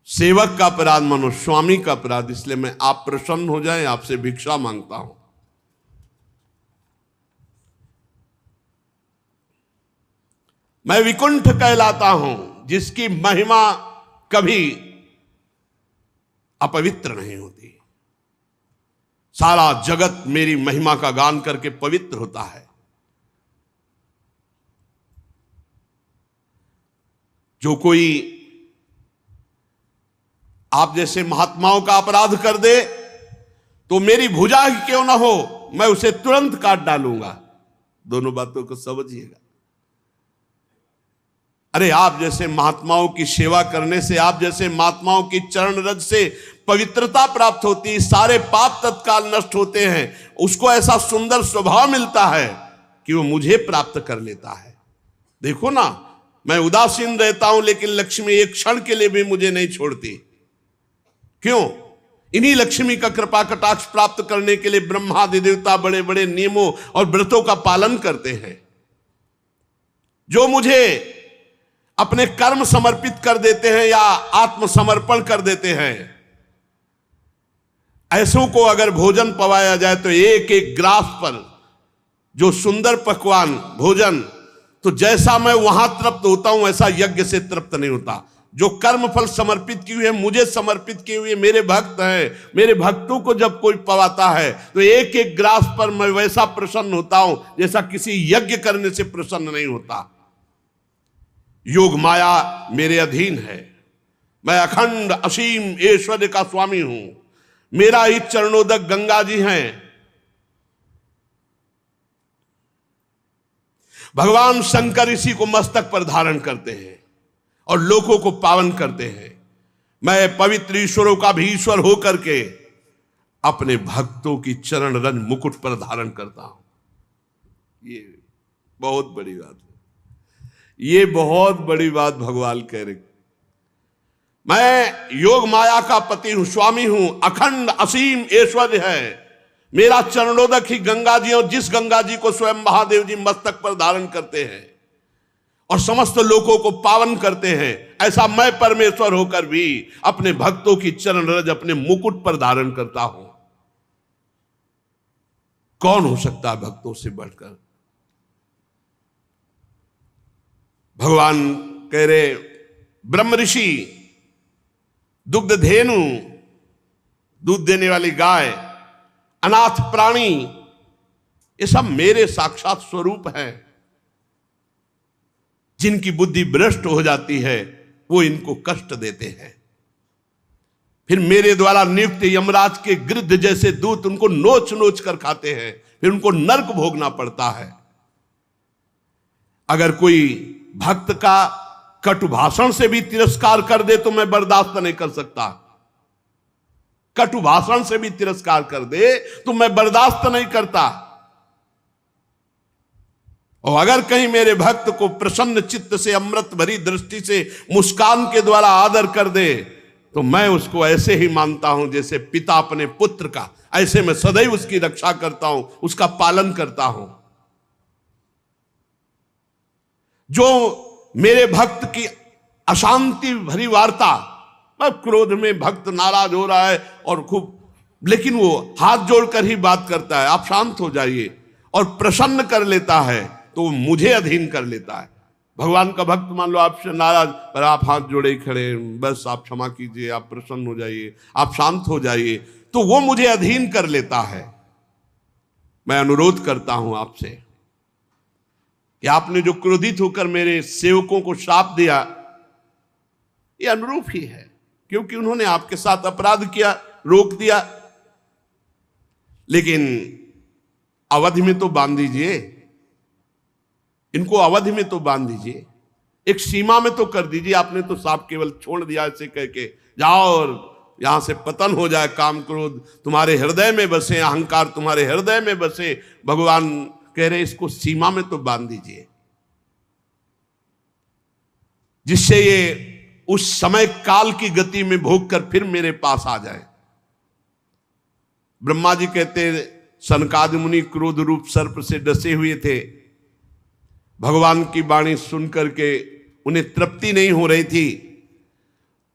सेवक का अपराध मानो स्वामी का अपराध, इसलिए मैं आप प्रसन्न हो जाएं, आपसे भिक्षा मांगता हूं। मैं विकुंठ कहलाता हूं, जिसकी महिमा कभी अपवित्र नहीं होती। सारा जगत मेरी महिमा का गान करके पवित्र होता है। जो कोई आप जैसे महात्माओं का अपराध कर दे तो मेरी भुजा ही क्यों ना हो, मैं उसे तुरंत काट डालूंगा। दोनों बातों को समझिएगा। अरे आप जैसे महात्माओं की सेवा करने से, आप जैसे महात्माओं की चरण रज से पवित्रता प्राप्त होती है, सारे पाप तत्काल नष्ट होते हैं। उसको ऐसा सुंदर स्वभाव मिलता है कि वो मुझे प्राप्त कर लेता है। देखो ना, मैं उदासीन रहता हूं लेकिन लक्ष्मी एक क्षण के लिए भी मुझे नहीं छोड़ती। क्यों? इन्हीं लक्ष्मी का कृपा कटाक्ष प्राप्त करने के लिए ब्रह्मादि देवता बड़े बड़े नियमों और व्रतों का पालन करते हैं। जो मुझे अपने कर्म समर्पित कर देते हैं या आत्मसमर्पण कर देते हैं, ऐसों को अगर भोजन पवाया जाए तो एक एक ग्रास पर जो सुंदर पकवान भोजन, तो जैसा मैं वहां तृप्त होता हूं ऐसा यज्ञ से तृप्त नहीं होता। जो कर्म फल समर्पित किए हुए, मुझे समर्पित किए हुए मेरे भक्त हैं, मेरे भक्तों को जब कोई पवाता है तो एक एक ग्रास पर मैं वैसा प्रसन्न होता हूं जैसा किसी यज्ञ करने से प्रसन्न नहीं होता। योग माया मेरे अधीन है। मैं अखंड असीम ऐश्वर्य का स्वामी हूं। मेरा ही चरणोदक गंगा जी हैं। भगवान शंकर इसी को मस्तक पर धारण करते हैं और लोगों को पावन करते हैं। मैं पवित्र ईश्वरों का भी ईश्वर होकर के अपने भक्तों की चरण रज मुकुट पर धारण करता हूं। ये बहुत बड़ी बात है। ये बहुत बड़ी बात भगवान कह रहे। मैं योग माया का पति हूं, स्वामी हूं, अखंड असीम ऐश्वर्य है। मेरा चरणोदक ही गंगा जी, और जिस गंगा जी को स्वयं महादेव जी मस्तक पर धारण करते हैं और समस्त लोगों को पावन करते हैं, ऐसा मैं परमेश्वर होकर भी अपने भक्तों की चरण रज अपने मुकुट पर धारण करता हूं। कौन हो सकता है भक्तों से बढ़कर? भगवान कह रहे, ब्रह्म ऋषि, दुग्ध धेनु, दूध देने वाली गाय, अनाथ प्राणी, ये सब मेरे साक्षात स्वरूप हैं। जिनकी बुद्धि भ्रष्ट हो जाती है वो इनको कष्ट देते हैं। फिर मेरे द्वारा नियुक्त यमराज के गिद्ध जैसे दूत उनको नोच नोच कर खाते हैं, फिर उनको नरक भोगना पड़ता है। अगर कोई भक्त का कटु भाषण से भी तिरस्कार कर दे तो मैं बर्दाश्त नहीं कर सकता। कटु भाषण से भी तिरस्कार कर दे तो मैं बर्दाश्त नहीं करता। और अगर कहीं मेरे भक्त को प्रसन्न चित्त से, अमृत भरी दृष्टि से, मुस्कान के द्वारा आदर कर दे तो मैं उसको ऐसे ही मानता हूं जैसे पिता अपने पुत्र का। ऐसे मैं सदैव उसकी रक्षा करता हूं, उसका पालन करता हूं। जो मेरे भक्त की अशांति भरी वार्ता, अब क्रोध में भक्त नाराज हो रहा है और खूब, लेकिन वो हाथ जोड़कर ही बात करता है, आप शांत हो जाइए, और प्रसन्न कर लेता है तो वो मुझे अधीन कर लेता है। भगवान का भक्त मान लो आपसे नाराज, पर आप हाथ जोड़े खड़े, बस आप क्षमा कीजिए, आप प्रसन्न हो जाइए, आप शांत हो जाइए, तो वो मुझे अधीन कर लेता है। मैं अनुरोध करता हूं आपसे कि आपने जो क्रोधित होकर मेरे सेवकों को श्राप दिया, ये अनुरूप ही है, क्योंकि उन्होंने आपके साथ अपराध किया, रोक दिया। लेकिन अवधि में तो बांध दीजिए, इनको अवधि में तो बांध दीजिए, एक सीमा में तो कर दीजिए। आपने तो साफ केवल छोड़ दिया ऐसे कह के, जाओ और यहां से पतन हो जाए, काम क्रोध तुम्हारे हृदय में बसे, अहंकार तुम्हारे हृदय में बसे। भगवान कह रहे इसको सीमा में तो बांध दीजिए, जिससे ये उस समय काल की गति में भोग कर फिर मेरे पास आ जाए। ब्रह्मा जी कहते सनकादि मुनि क्रोध रूप सर्प से डसे हुए थे। भगवान की वाणी सुनकर के उन्हें तृप्ति नहीं हो रही थी।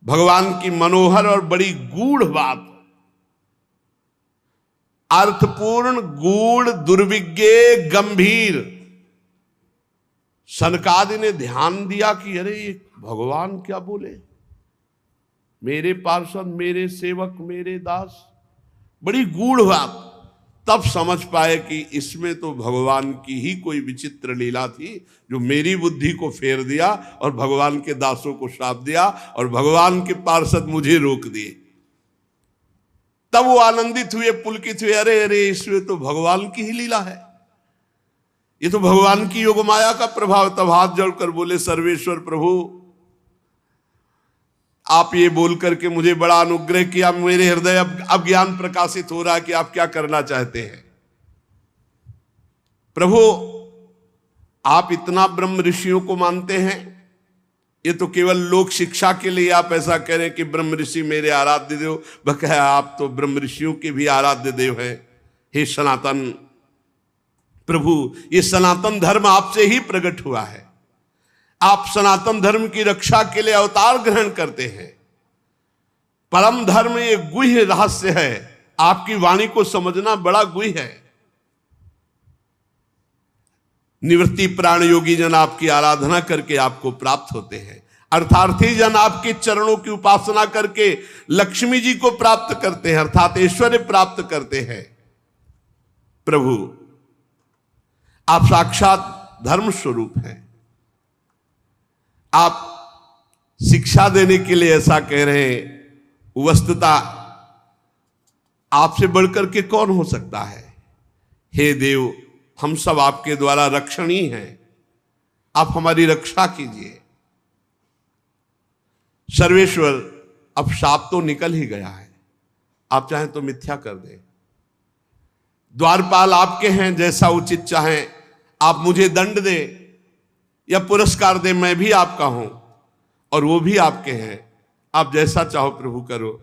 भगवान की मनोहर और बड़ी गूढ़ बात, अर्थपूर्ण, गूढ़, दुर्विज्ञ, गंभीर। सनकादि ने ध्यान दिया कि अरे ये भगवान क्या बोले, मेरे पार्षद, मेरे सेवक, मेरे दास, बड़ी गूढ़ बात। तब समझ पाए कि इसमें तो भगवान की ही कोई विचित्र लीला थी, जो मेरी बुद्धि को फेर दिया और भगवान के दासों को श्राप दिया और भगवान के पार्षद मुझे रोक दिए। तब वो आनंदित हुए, पुलकित हुए, अरे अरे इसमें तो भगवान की ही लीला है, ये तो भगवान की योग माया का प्रभाव। तब हाथ जोड़कर बोले, सर्वेश्वर प्रभु, आप ये बोल करके मुझे बड़ा अनुग्रह किया, मेरे हृदय अब ज्ञान प्रकाशित हो रहा है कि आप क्या करना चाहते हैं। प्रभु, आप इतना ब्रह्म ऋषियों को मानते हैं, ये तो केवल लोक शिक्षा के लिए आप ऐसा कह रहे हैं कि ब्रह्म ऋषि मेरे आराध्य देव। बकाया आप तो ब्रह्म ऋषियों के भी आराध्य देव हैं। हे सनातन प्रभु, ये सनातन धर्म आपसे ही प्रकट हुआ है। आप सनातन धर्म की रक्षा के लिए अवतार ग्रहण करते हैं। परम धर्म ये गुह्य रहस्य है, आपकी वाणी को समझना बड़ा गुह्य है। निवृत्ति प्राण योगी जन आपकी आराधना करके आपको प्राप्त होते हैं, अर्थार्थी जन आपके चरणों की उपासना करके लक्ष्मी जी को प्राप्त करते हैं, अर्थात ऐश्वर्य प्राप्त करते हैं। प्रभु, आप साक्षात धर्म स्वरूप हैं। आप शिक्षा देने के लिए ऐसा कह रहे हैं, वस्तुतः आपसे बढ़कर के कौन हो सकता है। हे देव, हम सब आपके द्वारा रक्षणीय हैं, आप हमारी रक्षा कीजिए। सर्वेश्वर, अब शाप तो निकल ही गया है, आप चाहें तो मिथ्या कर दें। द्वारपाल आपके हैं, जैसा उचित चाहें आप मुझे दंड दें या पुरस्कार दे, मैं भी आपका हूं और वो भी आपके हैं। आप जैसा चाहो प्रभु करो।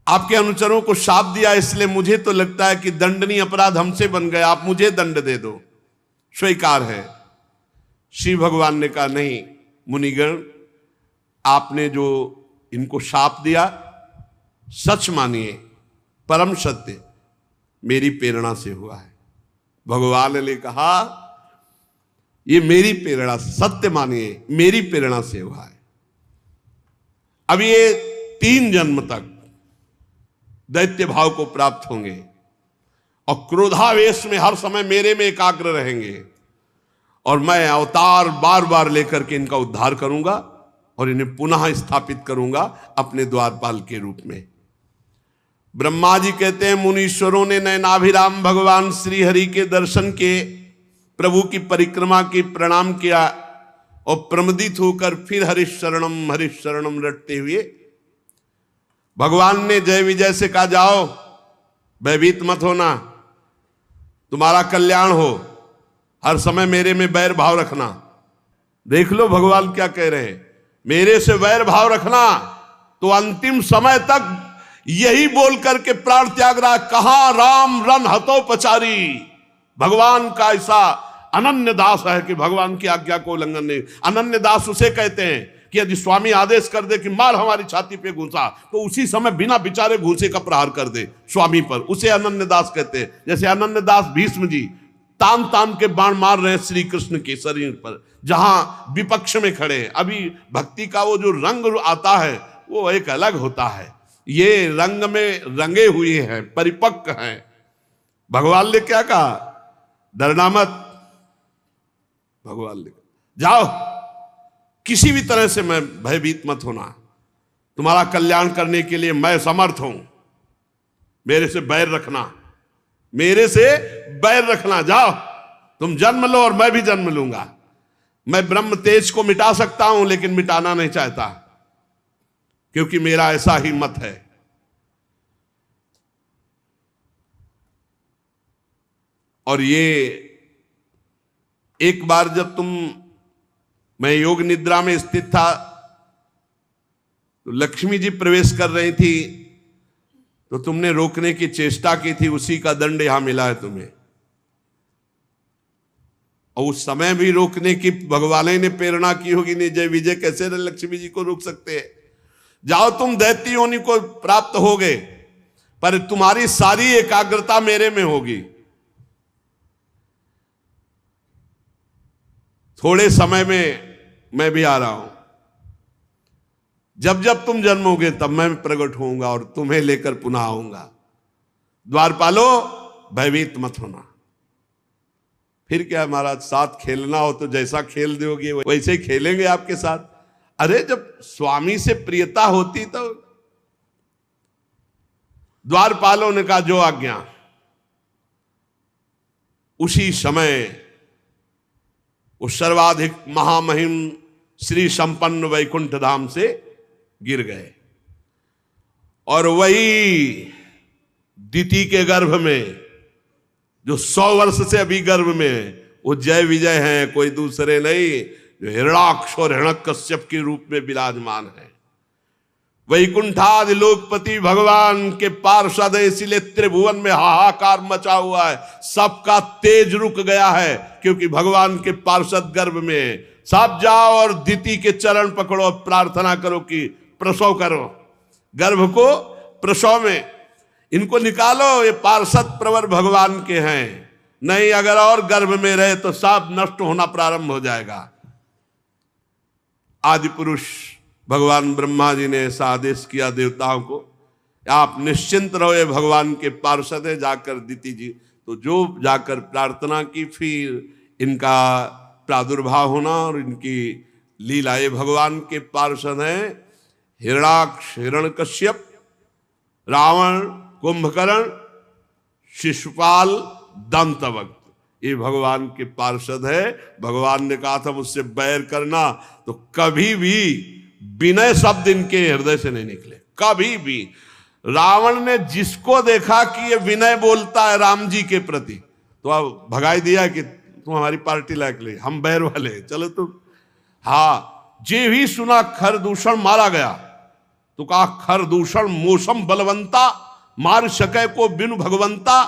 आपके अनुचरों को शाप दिया, इसलिए मुझे तो लगता है कि दंडनीय अपराध हमसे बन गया, आप मुझे दंड दे दो, स्वीकार है। श्री भगवान ने कहा, नहीं मुनिगण, आपने जो इनको शाप दिया सच मानिए, परम सत्य मेरी प्रेरणा से हुआ है। भगवान ने कहा, ये मेरी प्रेरणा, सत्य मानिए मेरी प्रेरणा से हुआ है। अब ये 3 जन्म तक दैत्य भाव को प्राप्त होंगे और क्रोधावेश में हर समय मेरे में एकाग्र रहेंगे, और मैं अवतार बार बार लेकर के इनका उद्धार करूंगा और इन्हें पुनः स्थापित करूंगा अपने द्वारपाल के रूप में। ब्रह्मा जी कहते हैं, मुनीश्वरों ने नयनाभिराम भगवान श्री हरि के दर्शन के, प्रभु की परिक्रमा की, प्रणाम किया और प्रमदित होकर फिर हरिशरणम रटते हुए भगवान ने जय विजय से कहा, जाओ भयभीत मत होना, तुम्हारा कल्याण हो, हर समय मेरे में वैर भाव रखना। देख लो भगवान क्या कह रहे हैं, मेरे से वैर भाव रखना तो अंतिम समय तक यही बोल करके प्राण त्याग रहा। कहां राम रन हतोपचारी, भगवान का ऐसा अनन्य दास है कि भगवान की आज्ञा को उल्लंघन नहीं। अनन्य दास उसे कहते हैं कि यदि स्वामी आदेश कर दे कि मार हमारी छाती पे घूंसा, तो उसी समय बिना विचारे घूंसे का प्रहार कर दे स्वामी पर, उसे अनन्य दास कहते हैं। जैसे अनन्य दास भीष्म जी तान तान के बाण मार रहे हैं श्री कृष्ण के शरीर पर, जहां विपक्ष में खड़े हैं। अभी भक्ति का वो जो रंग आता है वो एक अलग होता है। ये रंग में रंगे हुए हैं, परिपक्व हैं। भगवान ने क्या कहा? डरना मत। भगवान ने जाओ, किसी भी तरह से मैं भयभीत मत होना, तुम्हारा कल्याण करने के लिए मैं समर्थ हूं। मेरे से बैर रखना, मेरे से बैर रखना। जाओ, तुम जन्म लो और मैं भी जन्म लूंगा। मैं ब्रह्म तेज को मिटा सकता हूं, लेकिन मिटाना नहीं चाहता, क्योंकि मेरा ऐसा ही मत है। और ये एक बार जब मैं योग निद्रा में स्थित था, तो लक्ष्मी जी प्रवेश कर रही थी, तो तुमने रोकने की चेष्टा की थी, उसी का दंड यहां मिला है तुम्हें। और उस समय भी रोकने की भगवान ने प्रेरणा की होगी, नहीं जय विजय कैसे लक्ष्मी जी को रोक सकते हैं। जाओ, तुम दैत्य योनि को प्राप्त हो गए, पर तुम्हारी सारी एकाग्रता मेरे में होगी। थोड़े समय में मैं भी आ रहा हूं। जब जब तुम जन्मोगे तब मैं प्रकट होऊंगा और तुम्हें लेकर पुनः आऊंगा। द्वारपालो, भयभीत मत होना। फिर क्या महाराज, साथ खेलना हो तो जैसा खेल दोगे वैसे ही खेलेंगे आपके साथ। अरे जब स्वामी से प्रियता होती तो द्वारपालों ने कहा जो आज्ञा। उसी समय वो सर्वाधिक महामहिम श्री संपन्न वैकुंठ धाम से गिर गए, और वही दिति के गर्भ में, जो 100 वर्ष से अभी गर्भ में है, वो जय विजय हैं, कोई दूसरे नहीं, जो हिरणाक्ष और हिरण्यकश्यप के रूप में विराजमान है। वैकुंठादि लोकपति भगवान के पार्षद है, इसीलिए त्रिभुवन में हाहाकार मचा हुआ है। सबका तेज रुक गया है, क्योंकि भगवान के पार्षद गर्भ में। सब जाओ और दिति के चरण पकड़ो, प्रार्थना करो कि प्रसव करो, गर्भ को प्रसव में इनको निकालो। ये पार्षद प्रवर भगवान के हैं, नहीं अगर और गर्भ में रहे तो सब नष्ट होना प्रारंभ हो जाएगा। आदि पुरुष भगवान ब्रह्मा जी ने ऐसा आदेश किया देवताओं को, आप निश्चिंत रहो, ये भगवान के पार्षद है। जाकर दिति जी तो जो जाकर प्रार्थना की, फिर इनका प्रादुर्भाव होना और इनकी लीला। ये भगवान के पार्षद हैं हिरणाक्ष, हिरण्यकश्यप, रावण, कुंभकर्ण, शिशुपाल, दंतवक्त। ये भगवान के पार्षद है। भगवान ने कहा था मुझसे बैर करना, तो कभी भी विनय शब्द इनके हृदय से नहीं निकले, कभी भी। रावण ने जिसको देखा कि ये विनय बोलता है राम जी के प्रति, तो अब भगाई दिया कि तुम हमारी पार्टी लायक ले, हम बैर वाले, चलो तुम। हाँ, जे भी सुना खरदूषण मारा गया, तो कहा खरदूषण मौसम बलवंता, मार सके को बिनु भगवंता।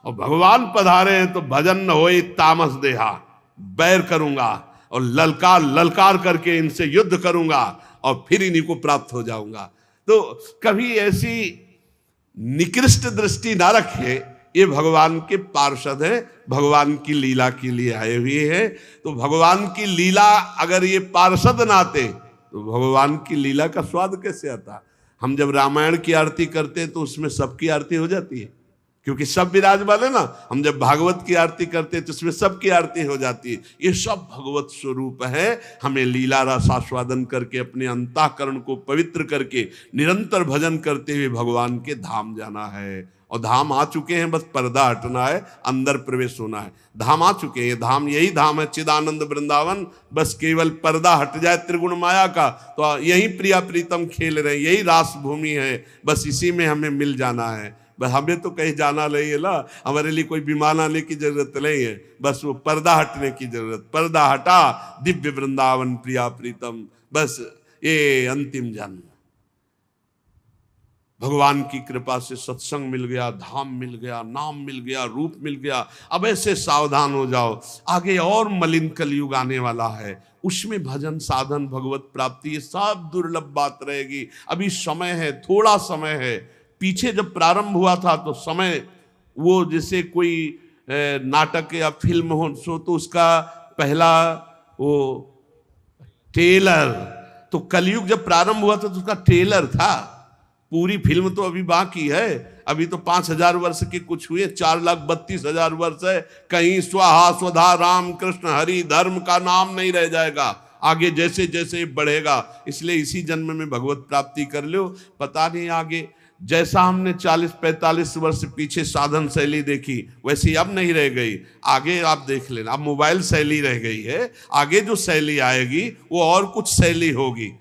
और भगवान पधारे हैं तो भजन न होए तामस देहा, बैर करूंगा और ललकार ललकार करके इनसे युद्ध करूंगा और फिर इन्हीं को प्राप्त हो जाऊंगा। तो कभी ऐसी निकृष्ट दृष्टि ना रखे। ये भगवान के पार्षद हैं, भगवान की लीला के लिए आए हुए हैं। तो भगवान की लीला अगर ये पार्षद ना आते तो भगवान की लीला का स्वाद कैसे आता। हम जब रामायण की आरती करते हैं तो उसमें सबकी आरती हो जाती है, क्योंकि सब विराजमान है ना। हम जब भागवत की आरती करते हैं तो उसमें सबकी आरती हो जाती है। ये सब भगवत स्वरूप है। हमें लीला रस आस्वादन करके अपने अंतःकरण को पवित्र करके निरंतर भजन करते हुए भगवान के धाम जाना है। और धाम आ चुके हैं, बस पर्दा हटना है, अंदर प्रवेश होना है। धाम आ चुके हैं, धाम यही धाम है चिदानंद वृंदावन। बस केवल पर्दा हट जाए त्रिगुण माया का, तो यही प्रिया प्रीतम खेल रहे हैं, यही रास भूमि है। बस इसी में हमें मिल जाना है। बस हमें तो कहीं जाना नहीं है ना, हमारे लिए कोई विमान आने की जरूरत नहीं है, बस वो पर्दा हटने की जरूरत। पर्दा हटा, दिव्य वृंदावन प्रिया प्रीतम, बस ये अंतिम जन्म। भगवान की कृपा से सत्संग मिल गया, धाम मिल गया, नाम मिल गया, रूप मिल गया। अब ऐसे सावधान हो जाओ, आगे और मलिन कलयुग आने वाला है, उसमें भजन साधन भगवत प्राप्ति ये सब दुर्लभ बात रहेगी। अभी समय है, थोड़ा समय है। पीछे जब प्रारंभ हुआ था तो समय वो जैसे कोई नाटक या फिल्म हो सो तो उसका पहला वो ट्रेलर, तो कलयुग जब प्रारंभ हुआ था तो उसका ट्रेलर था, पूरी फिल्म तो अभी बाकी है। अभी तो 5,000 वर्ष के कुछ हुए, 4,32,000 वर्ष है। कहीं स्वाहा स्वधा राम कृष्ण हरि धर्म का नाम नहीं रह जाएगा, आगे जैसे जैसे बढ़ेगा। इसलिए इसी जन्म में भगवत प्राप्ति कर लो, पता नहीं आगे। जैसा हमने 40-45 वर्ष पीछे साधन शैली देखी वैसी अब नहीं रह गई, आगे आप देख लेना। अब मोबाइल शैली रह गई है, आगे जो शैली आएगी वो और कुछ शैली होगी।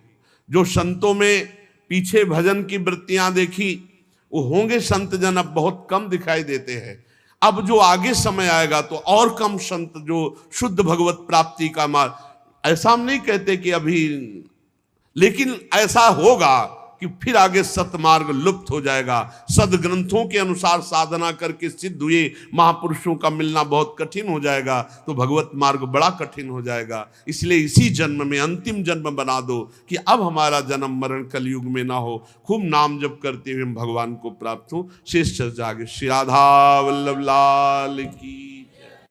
जो संतों में पीछे भजन की वृत्तियां देखी वो होंगे संत जन, अब बहुत कम दिखाई देते हैं। अब जो आगे समय आएगा तो और कम संत जो शुद्ध भगवत प्राप्ति का मार्ग, ऐसा हम नहीं कहते कि अभी, लेकिन ऐसा होगा कि फिर आगे सतमार्ग लुप्त हो जाएगा। सदग्रंथों के अनुसार साधना करके सिद्ध हुए महापुरुषों का मिलना बहुत कठिन हो जाएगा, तो भगवत मार्ग बड़ा कठिन हो जाएगा। इसलिए इसी जन्म में अंतिम जन्म बना दो कि अब हमारा जन्म मरण कलयुग में ना हो, खूब नाम जप करते हुए हम भगवान को प्राप्त हो। शेष चर्चा आगे। श्री राधा वल्लभ लाल की।